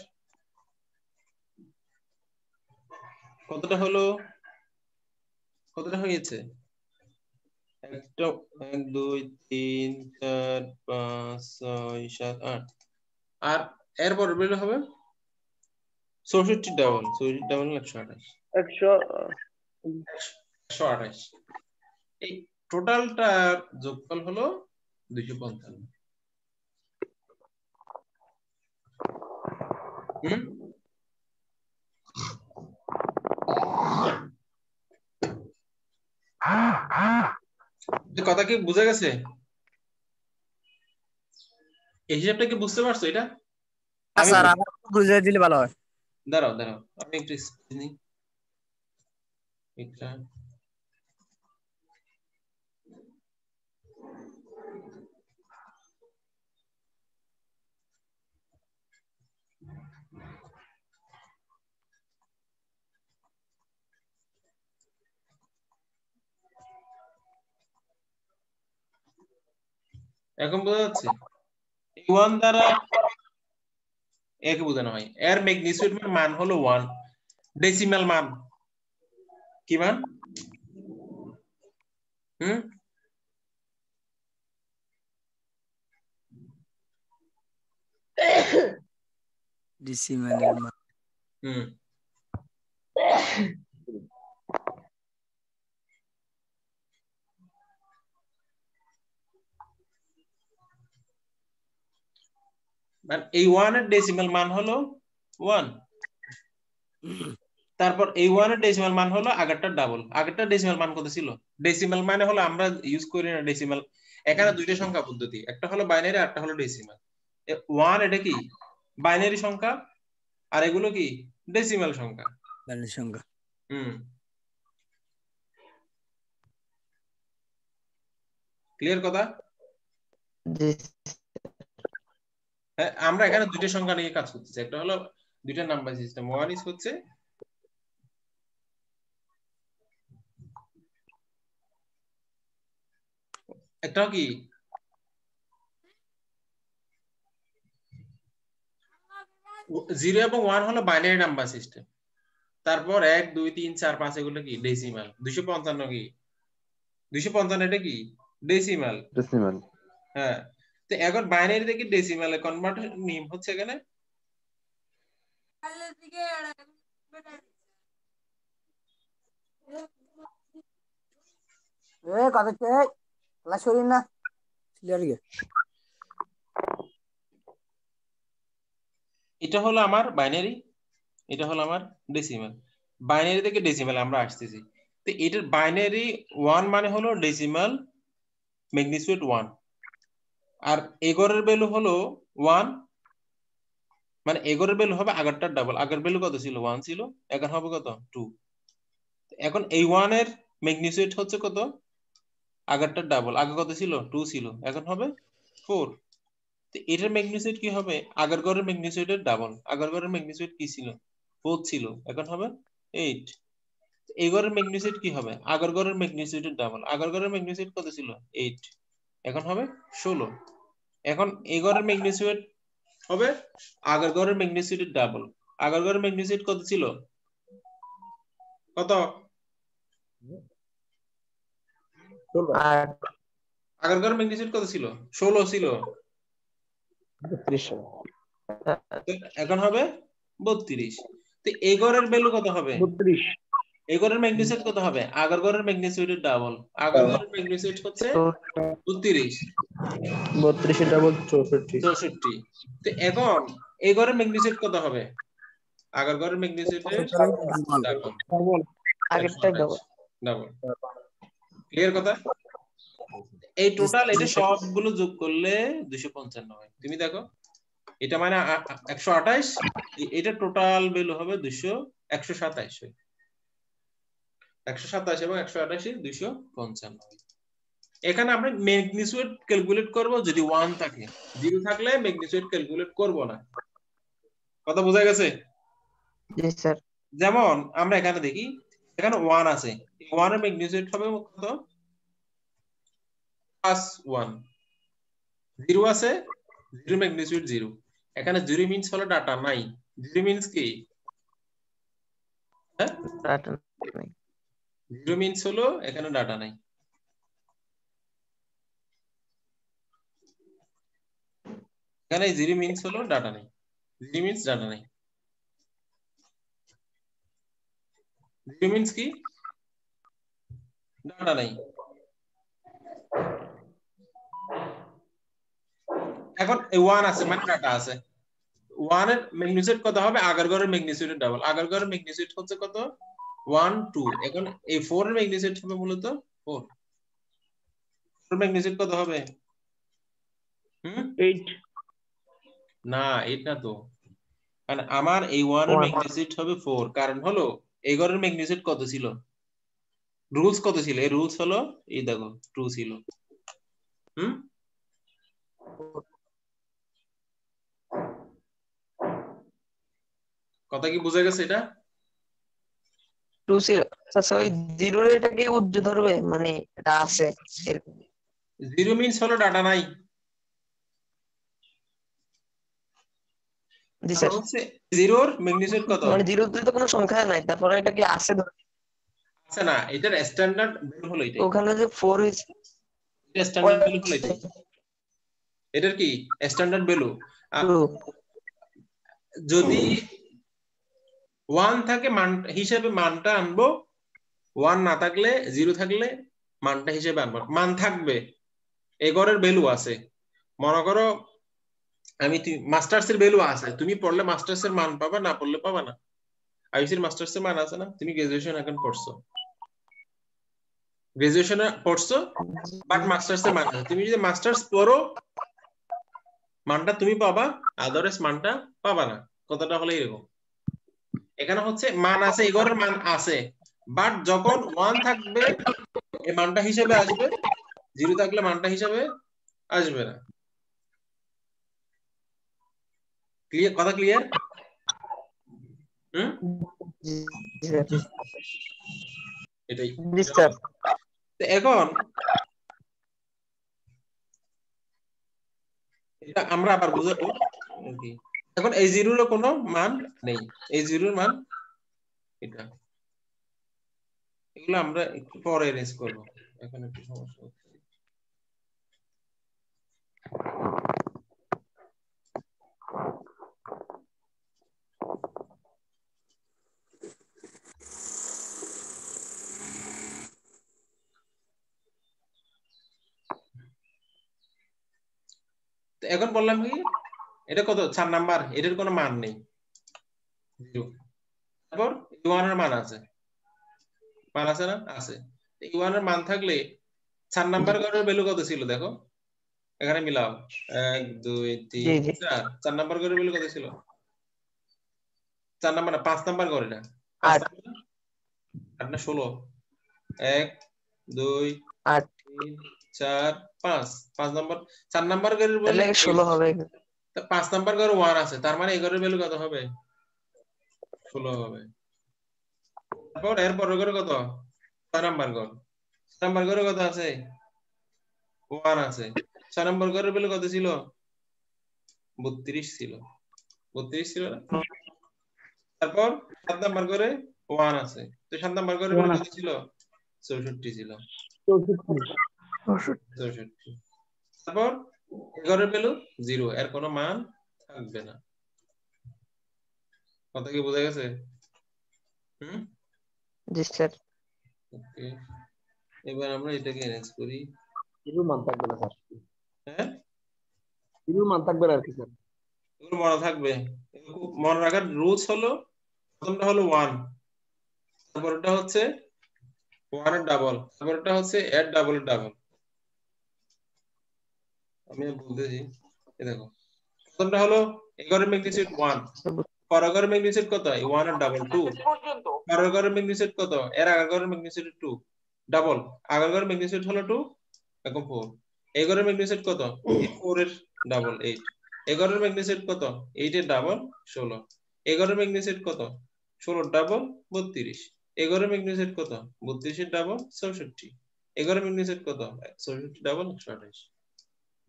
কতটা হয়েছে 1 2 3 4 5 6 7 8 আর এরপর ভ্যালু হবে 64 ডাবল 128 এই টোটালটা যোগফল হলো 255 কথা কি বুঝা গেছে এই হিসাবটা কি বুঝতে পারছো এটা স্যার আবার বুঝিয়ে দিলে ভালো হয় দাঁড়াও আমি একটু নিই এটা এখন বোঝা যাচ্ছে a1 দ্বারা একে বোঝানো হয় এর ম্যাগনিটিউড মান হলো 1 ডেসিমাল মান কি মান ডেসিমালের মান মানে এই 1 এর ডেসিমাল মান হলো 1 তারপর এই 1 এর ডেসিমাল মান হলো আগেরটার ডাবল আগেরটার ডেসিমাল মান কত ছিল ডেসিমাল মানে হলো আমরা ইউজ করি না ডেসিমাল এখানে দুইটা সংখ্যা পদ্ধতি একটা হলো বাইনারি আর একটা হলো ডেসিমাল 1 এটা কি বাইনারি সংখ্যা আর এগুলো কি ডেসিমাল সংখ্যা ক্লিয়ার কথা হ্যাঁ আমরা এখানে দুইটা সংখ্যা নিয়ে কাজ করতেছি একটা হলো দুইটা নাম্বার সিস্টেম 1 ইজ হচ্ছে একটাও কি 0 এবং 1 হলো বাইনারি নাম্বার সিস্টেম তারপর 1 2 3 4 5 এগুলো কি ডেসিমাল 255 কি 255 এটা কি ডেসিমাল হ্যাঁ তো এখন বাইনারি থেকে ডেসিমালে কনভার্ট নিয়ম হচ্ছে এখানে এটা হলো আমার বাইনারি এটা হলো আমার ডেসিমাল বাইনারি থেকে ডেসিমাল আমরা আসতেছি তো এটার বাইনারি 1 মানে হলো ডেসিমাল ম্যাগনিটিউড 1 আর 11 এর ভ্যালু হলো 1 মানে 11 এর ভ্যালু হবে আগেরটার ডাবল আগের ভ্যালু কত ছিল 1 ছিল এখন হবে কত 2 এখন এই 1 এর ম্যাগনিটিউড হচ্ছে কত আগেরটার ডাবল আগে কত ছিল 2 ছিল এখন হবে 4 তো এটার ম্যাগনিটিউড কি হবে আগের ঘরের ম্যাগনিটিউডের ডাবল আগের ঘরের ম্যাগনিটিউড কি ছিল 4 ছিল এখন হবে 8 এই ঘরের ম্যাগনিটিউড কি হবে আগের ঘরের ম্যাগনিটিউডের ডাবল আগের ঘরের ম্যাগনিটিউড কত ছিল 8 এখন হবে 16 এখন এই ঘরের ম্যাগনিটিউড হবে আগের ঘরের ম্যাগনিটিউডের ডাবল আগের ঘরের ম্যাগনিটিউড কত ছিল কত আগের ঘরের ম্যাগনিটিউড কত ছিল 16 ছিল এখন হবে 32 তো এই ঘরের ভ্যালু কত হবে 32 এই ঘরের ম্যাগনিটিউড কত হবে? আগের ঘরের ম্যাগনিটিউডের ডাবল। আগের ঘরের ম্যাগনিটিউড হচ্ছে 32, 32 এর ডাবল 64। 64। তো এখন এই ঘরের ম্যাগনিটিউড কত হবে? আগের ঘরের ম্যাগনিটিউডের ডাবল, আগেরটা ডাবল। ডাবল। ক্লিয়ার কথা? এই টোটাল এটা সবগুলো যোগ করলে 255 হয়। তুমি দেখো এটা মানে 128, এটা টোটাল ভ্যালু হবে 127 হয়। 127 এবং 128 255। এখানে আমরা ম্যাগনিটিউড ক্যালকুলেট করব যদি 1 থাকে, 0 থাকলে ম্যাগনিটিউড ক্যালকুলেট করব না। কথা বোঝা গেছে? জি স্যার। যেমন আমরা এখানে দেখি, এখানে 1 আছে, 1 এর ম্যাগনিটিউড হবে কত? +1। 0 আছে, 0 ম্যাগনিটিউড 0। এখানে 0 মিন্স হলো ডাটা নাই। 0 মিন্স কি? হ্যাঁ, ডাটা নাই। 0 মিন্স হলো এখানে ডাটা নাই। এখানে 0 মিন্স হলো ডাটা নাই। 0 মিন্স ডাটা নাই। 0 মিন্স কি? ডাটা নাই। এখন 1 আছে মানে ডাটা আছে। 1 এর ম্যাগনিটিউড কত হবে? আগের ঘরের ম্যাগনিটিউডের ডাবল। আগের ঘরের ম্যাগনিটিউড হচ্ছে কত? 1 2। এখন এই 4 এর ম্যাগনিটিউড হবে মূলত 4। 4 এর ম্যাগনিটিউড কত হবে? 8 না, 8 না তো। কারণ আমার এই 1 এর ম্যাগনিটিউড হবে 4। কারণ হলো এই ঘরের ম্যাগনিটিউড কত ছিল? রুলস কত ছিল? এই রুলস হলো এই দেখো 2 ছিল। কথা কি বোঝা গেছে এটা? 2 0 আচ্ছা ওই 0 এর এটা কি উজ্জ ধরবে মানে এটা আছে এরকম? 0 মিন্স হলো ডাটা নাই। জি স্যার। হচ্ছে 0 এর ম্যাগনিটিউড কত? মানে 0 তে তো কোনো সংখ্যা নাই, তারপরে এটা কি আছে ধরবে? আছে না, এটার স্ট্যান্ডার্ড ভ্যালু হলো এটাই। ওখানে যে 4 হইছে, এটা স্ট্যান্ডার্ড ভ্যালু হলো এটাই। এটার কি স্ট্যান্ডার্ড ভ্যালু? যদি 1 থাকে মান হিসেবে মানটা আনবো, 1 না থাকলে 0 থাকলে মানটা হিসেবে আনবো। মান থাকবে, এই ঘরের ভ্যালু আছে। মনে করো আমি মাস্টার্স এর ভ্যালু আছে, তুমি পড়লে মাস্টার্স এর মান পাবা, না পড়লে পাবা না। আইসির মাস্টার্স এর মান আছে না? তুমি গ্রাজুয়েশন এখন পড়ছো, গ্রাজুয়েশনে পড়ছো বাট মাস্টার্স এর মান আছে। তুমি যদি মাস্টার্স পড়ো মানটা তুমি পাবা, আদারওয়াইজ মানটা পাবা না। কথাটা হলো এরকম। এখানে হচ্ছে মান আছে, এই ঘরের মান আছে, বাট যখন 1 থাকবে এই মানটা হিসেবে আসবে, 0 থাকলে মানটা হিসেবে আসবে না। ক্লিয়ার? কথা ক্লিয়ার? এটাই। এখন এটা আমরা আবার বুঝাবো। এখন এই 0 এর কোনো মান নেই, এই 0 এর মান এটা। এগুলো আমরা একটু পরে রেজ করব, এখন একটু সমস্যা হচ্ছে। এখন বললাম কি এটা কত? 4 নাম্বার, এটার কোনো মান নেই, 0। তারপর 1 এর মান আছে, মান আছে না? আছে। 1 এর মান থাকলে 4 নাম্বার ঘরের ভ্যালু কত ছিল দেখো, এখানে মিলাও। 1 2 3 4। 4 নাম্বার ঘরের ভ্যালু কত ছিল? 4 নাম্বার না, 5 নাম্বার ঘর। এটা 5 নাম্বার, 8 না 16? 1 2 8 3 4 5। 5 নাম্বার, 4 নাম্বার ঘরের ভ্যালু 16 হবে। 5 নাম্বার ঘরে 1 আছে, তার মানে এই ঘরের ভ্যালু কত হবে? 16 হবে। তারপর এর পরের ঘরে কত? 6 নাম্বার ঘর। 6 নাম্বার ঘরে কত আছে? 1 আছে। 6 নাম্বার ঘরের ভ্যালু কত ছিল? 32 ছিল। 32 ছিল না? তারপর 7 নাম্বার ঘরে 1 আছে, তো 7 নাম্বার ঘরের ভ্যালু কত ছিল? 64 ছিল। 64। তারপর ঘরের ভ্যালু 0, এর কোনো মান থাকবে না। কথা কি বোঝা গেছে? জি স্যার। ওকে, এবার আমরা এটাকে অ্যারেঞ্জ করি। এগুলো মান থাকবে না স্যার, হ্যাঁ এগুলো মান থাকবে না আর কি স্যার। এগুলো মনে থাকবে, এগুলো খুব মনে রাখার রুলস হলো, প্রথমটা হলো 1, তারপরটা হচ্ছে 1 এর ডাবল, তারপরটা হচ্ছে এর ডাবল এর ডাবল। আমি বলতেছি, এই দেখো প্রথমটা হলো 11 এর ম্যাগনিটিউড 1, পরের ম্যাগনিটিউড কত? 1 এর ডাবল 2, পরের ম্যাগনিটিউড কত? এর আগের ম্যাগনিটিউড 2 ডাবল, আগের ম্যাগনিটিউড হলো 2 এখন 4, 11 এর ম্যাগনিটিউড কত? 4 এর ডাবল 8, 11 এর ম্যাগনিটিউড কত? 8 এর ডাবল 16, 11 এর ম্যাগনিটিউড কত? 16 ডাবল 32, 11 এর ম্যাগনিটিউড কত? 32 এর ডাবল 64, 11 এর ম্যাগনিটিউড কত? 64 ডাবল 128।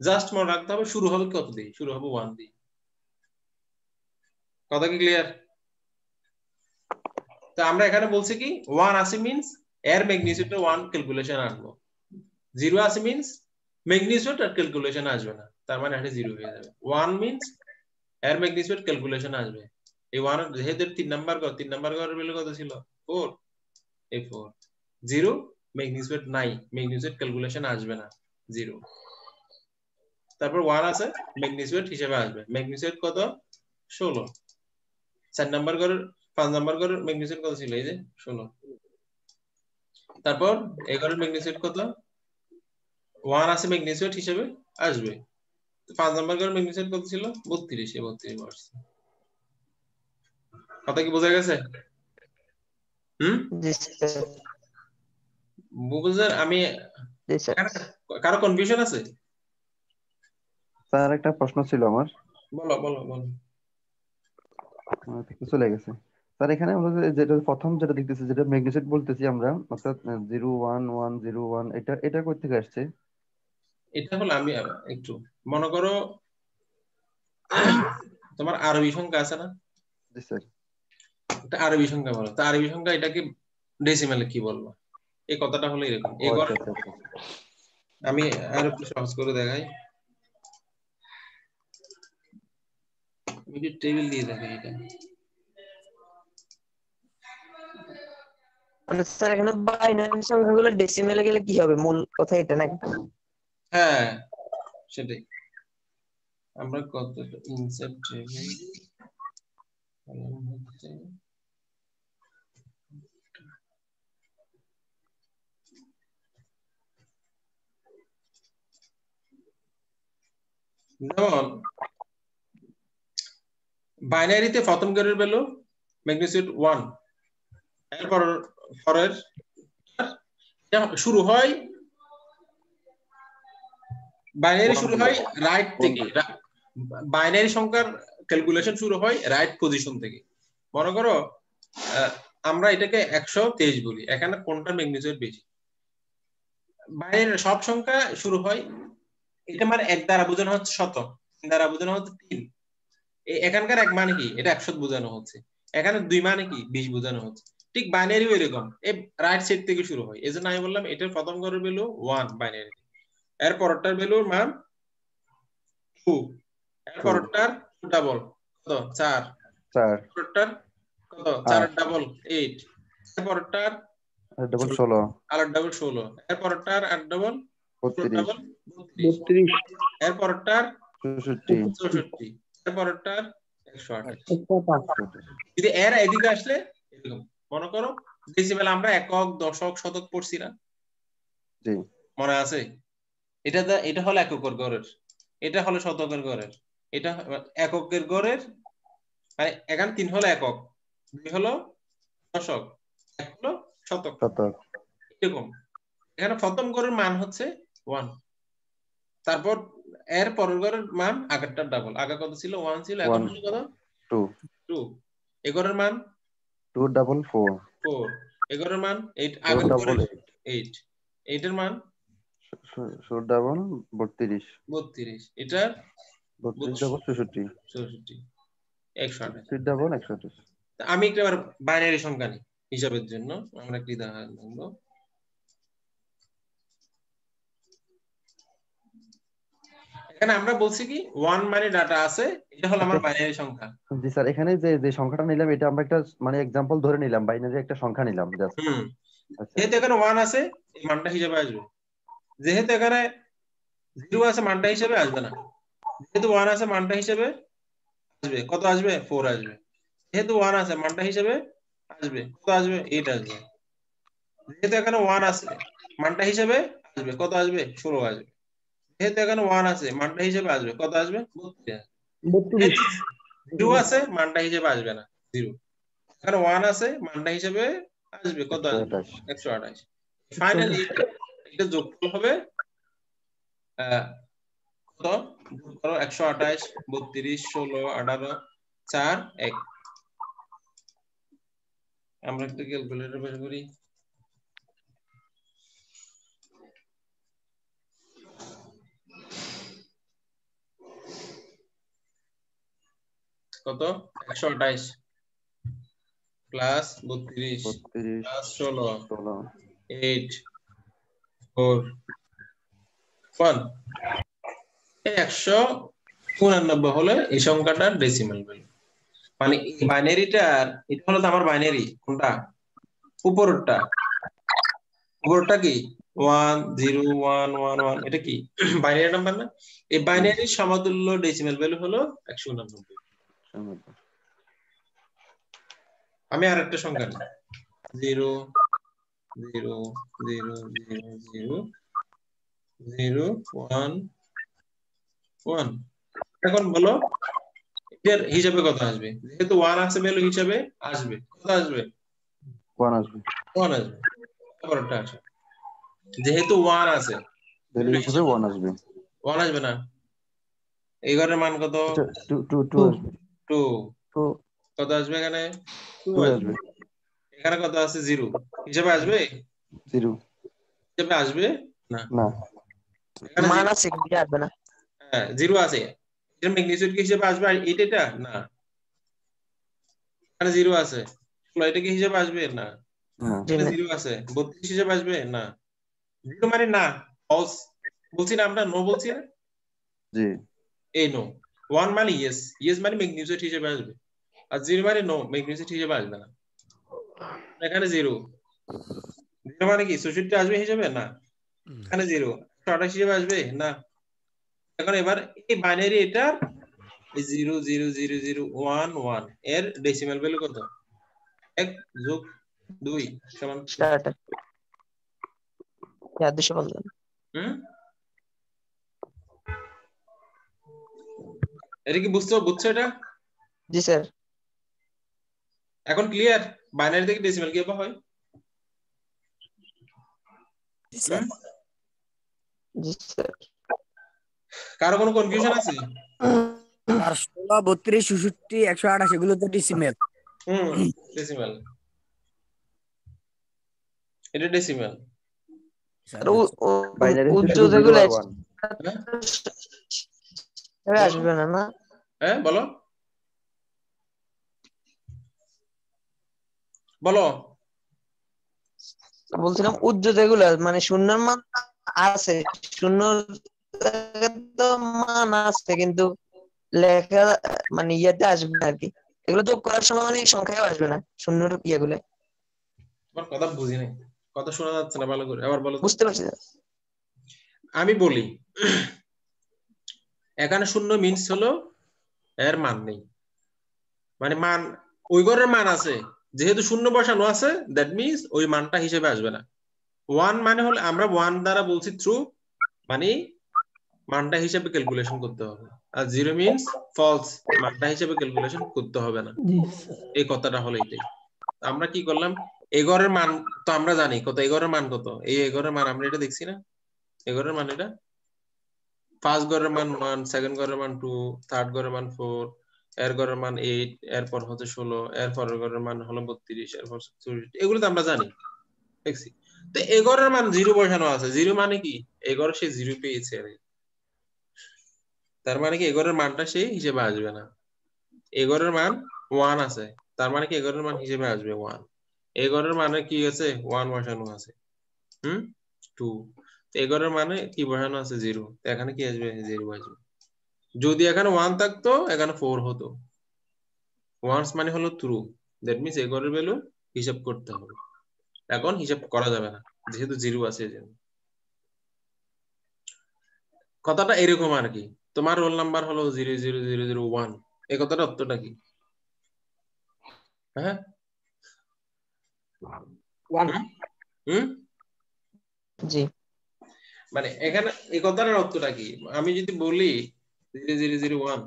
জাস্ট মনে রাখতে হবে শুরু হবে কত দিয়ে? শুরু হবে 1 দিয়ে। কথা কি ক্লিয়ার? তো আমরা এখানে বলছি কি 1 আছে মিন্স এর ম্যাগনিটিউডটা 1 ক্যালকুলেশন আনবো, 0 আছে মিন্স ম্যাগনিটিউড আর ক্যালকুলেশন আসবে না, তার মানে এটা 0 হয়ে যাবে। 1 মিন্স এর ম্যাগনিটিউড ক্যালকুলেশন আসবে। এই 1 এর যেহেতু 3 নাম্বার ঘরের ভ্যালু কত ছিল? 4, এই 4, 0 ম্যাগনিটিউড নাই, ম্যাগনিটিউড ক্যালকুলেশন আসবে না, 0। তারপর 1 আছে ম্যাগনিটিউড হিসেবে আসবে, ম্যাগনিটিউড কত? 16। 4 নাম্বার ঘরের 5 নাম্বার ঘরের ম্যাগনিটিউড কত ছিল? এই যে 16। তারপর 11 এর ম্যাগনিটিউড কত? 1 আছে ম্যাগনিটিউড হিসেবে আসবে। 5 নাম্বার ঘরের ম্যাগনিটিউড কত ছিল? 32, এ 32 আসছে। কথা কি বোঝা গেছে? জি স্যার। বুঝার আমি জি স্যার। কারো কনফিউশন আছে? স্যার একটা প্রশ্ন ছিল আমার। বলো বলো বলো। চলে গেছে স্যার। এখানে আমরা যেটা প্রথম যেটা দেখতেছি, যেটা ম্যাগনিটিউড বলতেছি আমরা, অর্থাৎ 0 1 1 0 1, এটা কই থেকে আসছে? এটা হলো আমি একটু মনে করো তোমার আরবি সংখ্যা আছে না? জি স্যার। এটা আরবি সংখ্যা বলো তো, আরবি সংখ্যা এটাকে ডেসিমেলে কি বলবো? এই কথাটা হলো এরকম। আমি আর একটু সহজ করে দেখাই, আমি টেবিল দিয়ে দেখাই। এটা মানে স্যার এখানে বাইনারি সংখ্যাগুলো ডেসিমেলে গেলে কি হবে, মূল কথা এটা নাকি? হ্যাঁ সেটাই। আমরা কত ইনসার্ট টেবিল হচ্ছে যেমন বাইনারিতে প্রথম ঘরের ভ্যালু ম্যাগনিটিউড 1, এরপর পরের শুরু হয় বাইনারি শুরু হয় রাইট থেকে, বাইনারি সংখ্যার ক্যালকুলেশন শুরু হয় রাইট পজিশন থেকে। মনে করো আমরা এটাকে 123 বলি, এখানে কোনটা ম্যাগনিটিউড বেশি? বাইনারি সব সংখ্যা শুরু হয়, এটা মানে 1 দ্বারা বোঝানো হচ্ছে 100, 3 দ্বারা বোঝানো হচ্ছে 3, এখানকার 1 মানে কি? এটা 100 বোঝানো হচ্ছে, এখানে 2 মানে কি? 20 বোঝানো হচ্ছে। ঠিক বাইনারিও এরকম, এই রাইট সাইড থেকে শুরু হয়। এজন্য আমি বললাম এটার প্রথম ঘরের ভ্যালু 1 বাইনারি, এর পরেরটার ভ্যালুর মান 2, এর পরেরটার ডাবল কত? 4, পরেরটার কত? 4 এর ডাবল 8, এর পরেরটার ডাবল 16, আর ডাবল 16, এর পরেরটার আর ডাবল 32, 32, এর পরেরটার 64, এর পরেরটার 128। 128। যদি এর এদিকে আসলে এরকম মনে করো ডেসিমেল আমরা একক দশক শতক পড়ছি না? জি মনে আছে? এটা হলো এককের গড়ের, এটা হলো শতকের গড়ের, এটা এককের গড়ের, মানে এখানে 3 হলো একক, 2 হলো দশক, 1 হলো শতক, এরকম। এখানে প্রথম গড়ের মান হচ্ছে 1, তারপর এর পরের গড়ের মান আগেরটার ডাবল, আগে কত ছিল? 1 ছিল, এখন হলো কত? 2। এই গড়ের মান 2 ডাবল 4, এই গড়ের মান 8, আগের গড়ের 8, এইটার মান 4 ডাবল 32, এটা 32 ডাবল 66, 128 ডাবল 128। আমি একটু বাইনারি সংখ্যা নিই হিসাবের জন্য, আমরা কি দেখাবো? এখানে আমরা বলছি কি 1 মানে ডাটা আছে, এটা হলো আমার বাইনারি সংখ্যা। জি স্যার, এখানে যে যে সংখ্যাটা নিলাম এটা আমরা একটা মানে এক্সাম্পল ধরে নিলাম, বাইনারি একটা সংখ্যা নিলাম জাস্ট। যেহেতু এখানে 1 আছে এই মানটা হিসেবে আসবে, যেহেতু এখানে 0 আছে মানটা হিসেবে আসবে না, যেহেতু 1 আছে মানটা হিসেবে আসবে, কত আসবে 4 আসবে, যেহেতু 1 আছে মানটা হিসেবে আসবে, কত আসবে 8 আসবে, যেহেতু এখানে 1 আছে মানটা হিসেবে আসবে, কত আসবে 16 আসবে, যেহেতু এখানে 1 আছে মানটা হিসেবে আসবে, কত আসবে 32, 0 আছে মানটা হিসেবে আসবে না 0, এখানে 1 আছে মানটা হিসেবে আসবে, কত আসবে 128। ফাইনালি এটা যোগফল হবে কত, যোগ করো 128 32 16 18 4 1। আমরা একটু ক্যালকুলেটর বের করি। কত 128 প্লাস 32 প্লাস 16 8 4 1, 189 হলে এই সংখ্যাটার ডেসিমাল ভ্যালু। মানে এই বাইনারিটার, এটা হলো তো আমার বাইনারি, কোনটা উপরেরটা, উপরেরটা কি 1 0 1 1 1, এটা কি বাইনারি নাম্বার না? এই বাইনারির সমতুল্য ডেসিমাল ভ্যালু হলো 189। আমি আরেকটা সংখ্যা নিই 0 0 0 0 0 0 1 1। এখন বলো এর হিসাবে কত আসবে? যেহেতু 1 আছে ভ্যালু হিসাবে আসবে, কত আসবে 1 আসবে, 1 আসবে। তারপরটা আসে যেহেতু 1 আছে ভ্যালু হিসেবে 1 আসবে, 1 আসবে না। এই ঘরের মান কত 2 আসবে, 2 কত আসবে এখানে 2 আসবে। এখানে কত আছে 0 হিসাবে আসবে, 0 হিসাবে আসবে না, না এখানে মান আছে কিন্তু আসবে না। হ্যাঁ 0 আছে, এর ম্যাগনিটিউড কি হিসাবে আসবে এটা না, এখানে 0 আছে, এটা কি হিসাবে আসবে না, এখানে 0 আছে 32 হিসাবে আসবে না, 0 মানে না, ফলস বলছি না আমরা, নো বলছি না, জি এই নো। 1 মানে ইয়েস, ইয়েস মানে ম্যাগনিটিউড হিসাবে আসবে, আর 0 মানে নো, ম্যাগনিটিউড হিসাবে আসবে না। এখানে 0 মানে কি 66 আসবে হিসাবে না, এখানে 0 128 হিসাবে আসবে না। এখন এবার এই বাইনারি এটা 0 0 0 0 1 1 এর ডেসিমাল ভ্যালু কত 1 যোগ 2 সমান 250। এটা কি বুঝছো এটা? জি স্যার। এখন ক্লিয়ার বাইনারি থেকে ডেসিমাল কিভাবে হয়? জি স্যার। জি স্যার। কারো কোনো কনফিউশন আছে? আর 16 32 66 128 এগুলো তো ডেসিমেল। ডেসিমাল, এটা ডেসিমাল। বাইনারি উচ্চ শুধু 0 যেগুলো আর 1 আসবে না না? হ্যাঁ বলো বলো। বলছিলাম উচ্চ যেগুলো মানে শূন্যের মান আছে, শূন্য তো মান আছে কিন্তু লেখা মানে ইয়েতে আসবে না আর কি, এগুলো যোগ করার সময় মানে সংখ্যায় আসবে না শূন্যর ইয়েগুলো। তোমার কথা বুঝি নাই, কথা শোনা যাচ্ছে না ভালো করে, আবার বলো। বুঝতে পারছি। আমি বলি এখানে শূন্য মিন্স হলো এর মান নেই, মানে মান ওই ঘরের মান আছে, যেহেতু শূন্য বসানো আছে দ্যাট মিন্স ওই মানটা হিসেবে আসবে না। 1 মানে হলো আমরা 1 দ্বারা বলছি ট্রু, মানে মানটা হিসেবে ক্যালকুলেশন করতে হবে, আর 0 মিন্স ফলস, মানটা হিসেবে ক্যালকুলেশন করতে হবে না। এই কথাটা হলো এটাই। আমরা কি করলাম, এগরের মান তো আমরা জানি কত, এগরের মান কত, এই এগরের মান আমরা এটা দেখছি না, এগরের মান এটা ফার্স্ট গড়ের মান 1, সেকেন্ড গড়ের মান 2, থার্ড গড়ের মান 4, এর গড়ের মান 8, এরপর হচ্ছে 16, এরপরের গড়ের মান হলো 32, এরপর 64, এগুলো তো আমরা জানি দেখছি। তো এগরের মান 0 বসানো আছে, 0 মানে কি এগর সে 0 পেয়েছে আর কি, তার মানে কি এগরের মানটা সেই হিসেবে আসবে না। এগরের মান 1 আছে, তার মানে কি এগরের মান হিসেবে আসবে 1, এগরের মানে কি আছে 1 বসানো আছে 2, এগরের মানে কি বসানো আছে 0, তো এখানে কি আসবে 0 আসবে। যদি এখানে 1 থাকতো এখানে 4 হতো। ওয়ান্স মানে হলো ট্রু, দ্যাট মিন্স এই ঘরের ভ্যালু হিসাব করতে হবে। এখন হিসাব করা যাবে না যেহেতু 0 আছে এজন্য। কথাটা এরকম আর কি, তোমার রোল নাম্বার হলো 00001, এই কথাটা অর্থটা কি? হ্যাঁ জি, মানে এখানে এই কথাটার অর্থটা কি? আমি যদি বলি 0001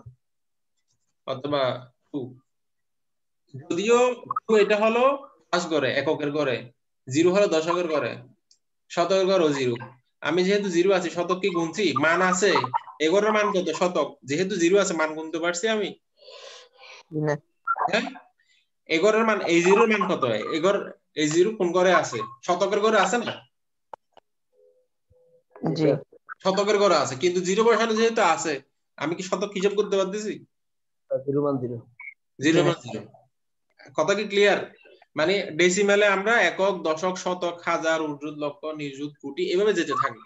অথবা 2, যদিও এটা হলো 5 ঘরে এককের ঘরে, 0 হলো দশকের ঘরে, শতকের ঘরে 0। আমি যেহেতু 0 আছে, শতক কি গুনছি? মান আছে, এগোরের মান কত? শতক। যেহেতু 0 আছে মান গুনতে পারছি আমি? না, হ্যাঁ, এগোরের মান, এই 0 এর মান কত? এগোর এই 0 কোন ঘরে আছে? শতকের ঘরে আছে না? জি, শতকের ঘরে আছে, কিন্তু 0 বসানো যেহেতু আছে, আমি কি শতক হিসাব করতে পারতেছি? 0 মান 0। 0 মান 0। কথা কি ক্লিয়ার? মানে ডেসিমেলে আমরা একক, দশক, শতক, হাজার, অযুত, লক্ষ, নিযুত, কোটি এভাবে যেতে থাকি।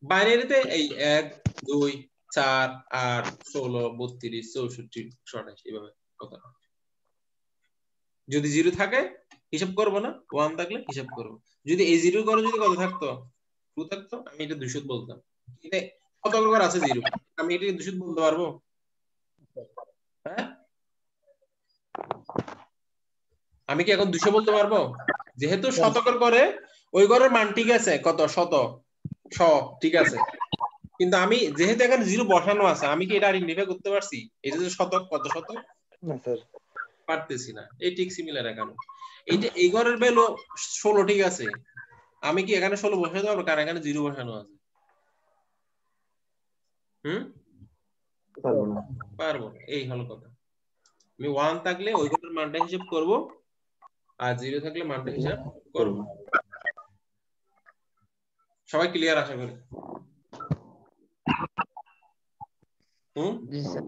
বাইনারিতে এই 1 2 4 8 16 32 64 27 এভাবে কথা। যদি 0 থাকে হিসাব করব না, 1 থাকলে হিসাব করব। যদি এই 0 করে যদি কত থাকতো? 2 থাকতো, আমি এটা 200 বলতাম। এটা শতকের ঘর আছে 0, আমি এটা 200 বলতে পারবো? হ্যাঁ, আমি কি এখন 200 বলতে পারবো? যেহেতু শতকের ঘরে ওই ঘরের মান ঠিক আছে, কত? শত, শ, ঠিক আছে, কিন্তু আমি যেহেতু এখানে 0 বসানো আছে, আমি কি এটা আইডেন্টিফাই করতে পারছি এটা যে শতক? কত শতক? না স্যার, পারতেছি না। এই ঠিক সিমিলার এখানে এইটা, এই ঘরের ভ্যালু 16, ঠিক আছে, আমি কি এখানে 16 বসাতে পারবো? কারণ এখানে 0 বসানো আছে। পারবো না। পারবো। এই হলো কথা। আমি 1 থাকলে ওই ঘরের মানটা হিসাব করব, আর 0 থাকলে মানটা হিসাব করব। সবাই ক্লিয়ার আশা করি? জি স্যার,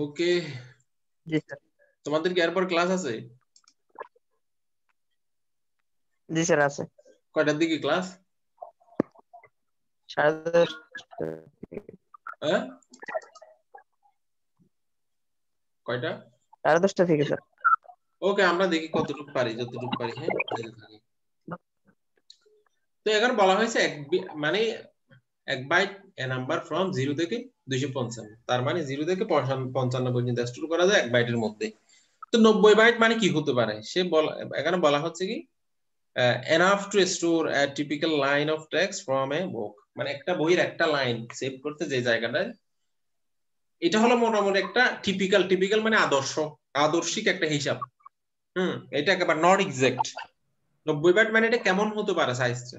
ওকে, জি স্যার, তোমাদের কি এরপর ক্লাস আছে? জি স্যার আছে। কয়টার দিকে ক্লাস? 10:30। হ্যাঁ, কয়টা? 10:30 থেকে স্যার। ওকে, আমরা দেখি কতটুকু পারি, যতটুকু পারি। হ্যাঁ, যেতে থাকি। তো এখানে বলা হয়েছে মানে এক বাইট এ নাম্বার ফ্রম 0 থেকে 255, তার মানে 0 থেকে 55 পর্যন্ত স্টোর করা যায় এক বাইটের মধ্যে। তো 90 বাইট মানে কি হতে পারে? এখানে বলা হচ্ছে কি enough to store a typical line of text from a book, মানে একটা বইয়ের একটা লাইন সেভ করতে যে জায়গাটায়, এটা হলো মোটামুটি একটা টিপিক্যাল মানে আদর্শিক একটা হিসাব। এটা একেবারে নট এক্সাক্ট। 90 বাইট মানে এটা কেমন হতে পারে সাইজটা,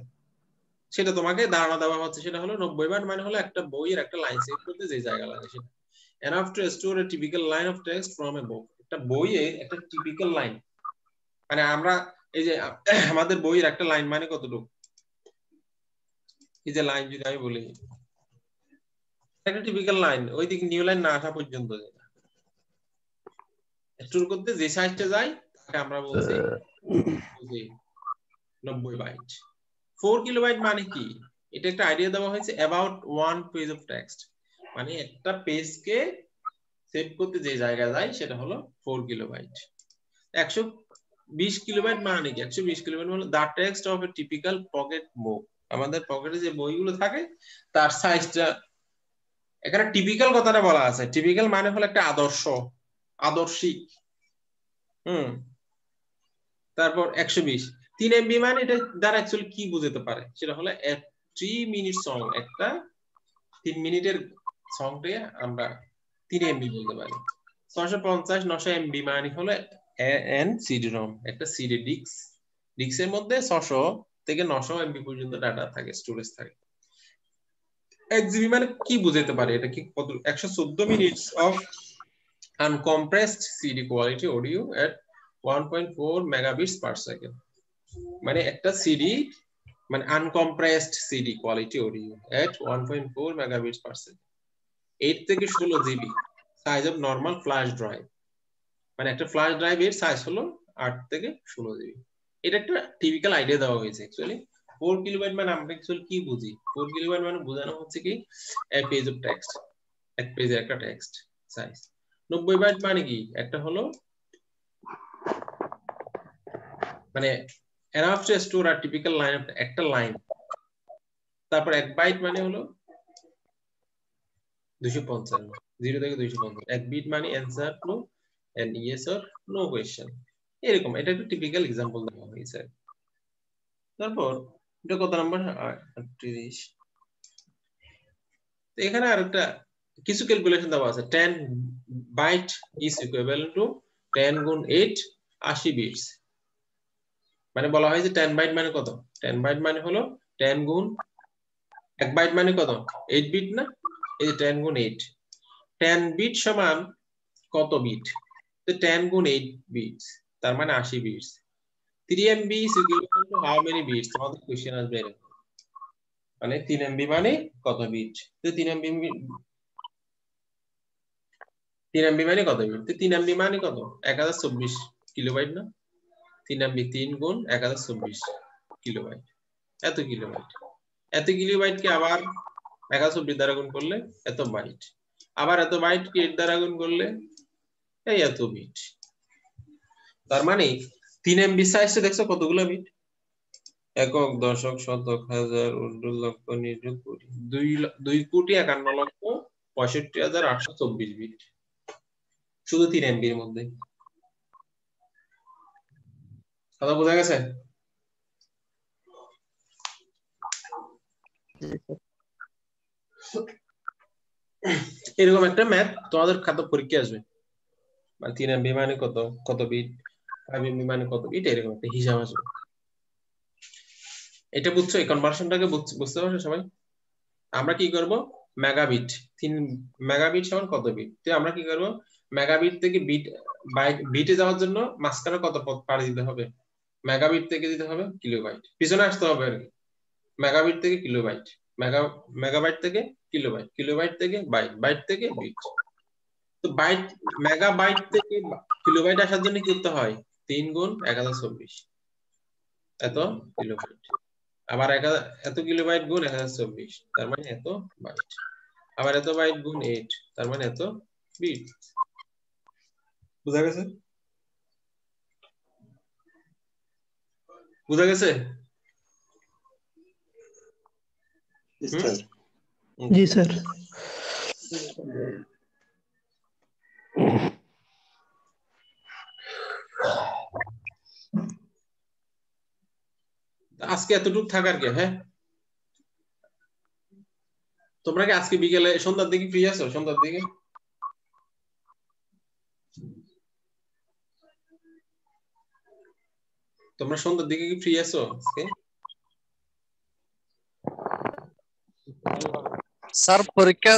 সেটা তোমাকে ধারণা দেওয়া হচ্ছে। সেটা হলো 90 বাইট মানে হলো একটা বইয়ের একটা লাইন সেভ করতে যে জায়গা লাগে সেটা। enough to store a typical line of text from a book, একটা বইয়ের একটা টিপিক্যাল লাইন মানে আমরা এই যে আমাদের বইয়ের একটা লাইন মানে কতটুকু? এই যে লাইন যদি আমি বলি একটা টিপিক্যাল লাইন, ওই দিকে নিউ লাইন না আসা পর্যন্ত স্টোর করতে যে সাইজটা যায় তাকে আমরা বলছি 90 বাইট। 4 কিলোবাইট মানে কি? এটা একটা আইডিয়া দেওয়া হয়েছে, অ্যাবাউট 1 পেজ অফ টেক্সট, মানে একটা পেজকে সেভ করতে যে জায়গা যায় সেটা হলো 4 কিলোবাইট। 120 কিলোবাইট মানে কি? 120 কিলোবাইট হলো the text of a typical pocket book, আমাদের পকেটে যে বইগুলো থাকে তার সাইজটা। এখানে টিপিক্যাল কথাটা বলা আছে, টিপিক্যাল মানে হলো একটা আদর্শিক। তারপর 120 3 MB মানে এটা দ্বারা অ্যাকচুয়ালি কি বোঝাতে পারে? সেটা হলো 3 মিনিট সং, একটা 3 মিনিটের সংটাকে আমরা 3 MB বলতে পারি। 650 900 MB মানে হলো এন সিডি রম, একটা সিডি ডিস্কের মধ্যে 600 থেকে 900 MB পর্যন্ত ডাটা থাকে, স্টোরেজ থাকে। 1 GB মানে কি বোঝাতে পারে? এটা কি কত? 114 minutes of uncompressed CD quality audio at 1.4 megabits per second, মানে একটা সিডি মানে uncompressed CD quality audio at 1.4 megabits per second, 8 থেকে 16 GB size of normal flash drive, মানে একটা ফ্ল্যাশ ড্রাইভের সাইজ হলো 8 থেকে 16 জিবি। এটা একটা টিপিক্যাল আইডিয়া দেওয়া হয়েছে। অ্যাকচুয়ালি 4 কিলোবাইট মানে আমরা অ্যাকচুয়ালি কি বুঝি? 4 কিলোবাইট মানে বোঝানো হচ্ছে কি a page of text, এক পেজের একটা টেক্সট সাইজ। 90 বাইট মানে কি? একটা হলো মানে enough to store a typical line of একটা লাইন। তারপর 1 বাইট মানে হলো 255, 0 থেকে 255। 1 বিট মানে answer to and yes or no question. এরকম এটা একটা টিপিক্যাল एग्जांपल দেওয়া হয়েছে। তারপর এটা কত নাম্বার? 38। তো এখানে আরেকটা কিছু ক্যালকুলেশন দেওয়া আছে। 10 বাইট ইজ ইকুইভ্যালেন্ট টু 10 গুণ 8 80 বিটস। মানে বলা হয় যে 10 বাইট মানে কত? 10 বাইট মানে হলো 10 গুণ 1 বাইট মানে কত? 8 বিট না? এই যে 10 গুণ 8, 10 বিট সমান কত বিট? তো 10 গুণ 8 বিটস, তার মানে 80 bits. 3 MB is equivalent to how many bits? তোমাদের কোশ্চেন আসবে এরকম, মানে 3 MB মানে কত বিট? তো 3 MB মানে কত বিট? তো 3 MB মানে কত? 1024 কিলোবাইট না? 3 MB 3 গুণ 1024 কিলোবাইট। এত কিলোবাইট। এত কিলোবাইট কে আবার 1024 দ্বারা গুণ করলে এত বাইট। আবার এত বাইট কে 8 দ্বারা গুণ করলে এই এত বিট। তার মানে 3 MB সাইজটা দেখছো কতগুলো বিট? একক, দশক, শতক, হাজার, উর্দুর লক্ষ, নিযুত, কোটি। 2,51,65,824 বিট শুধু 3 MB এর মধ্যে। কথা বোঝা গেছে? এরকম একটা ম্যাথ তোমাদের খাতা পরীক্ষা আসবে, মানে 3 MB মানে কত, কত বিট, 5 MB মানে কত বিট, এরকম একটা হিসাব আসবে। এটা বুঝছো? এই কনভার্সনটাকে বুঝতে পারছো সবাই? আমরা কি করব? মেগাবিট, 3 মেগাবিট সমান কত বিট? তো আমরা কি করব? মেগাবিট থেকে বিটে যাওয়ার জন্য মাঝখানে কত পথ পাড়ি দিতে হবে? মেগাবিট থেকে দিতে হবে কিলোবাইট, পিছনে আসতে হবে আর কি। মেগাবিট থেকে কিলোবাইট, মেগাবাইট থেকে কিলোবাইট, কিলোবাইট থেকে বাইট, বাইট থেকে বিট। তো মেগাবাইট থেকে কিলোবাইট আসার জন্য কি করতে হয়? 3 গুণ 1024 এত কিলোবাইট। আবার এত কিলোবাইট গুণ 1024, তার মানে এত বাইট। আবার এত বাইট গুণ 8, তার মানে এত বিট। বুঝা গেছে? বুঝা গেছে? জি স্যার। আজকে এতটুকু থাকার কে? হ্যাঁ, তোমরা কি আজকে বিকেলে সন্ধ্যার দিকে ফ্রি আছো? সন্ধ্যার দিকে তোমরা সন্ধ্যার দিকে কি ফ্রি আছো আজকে? স্যার পরীক্ষা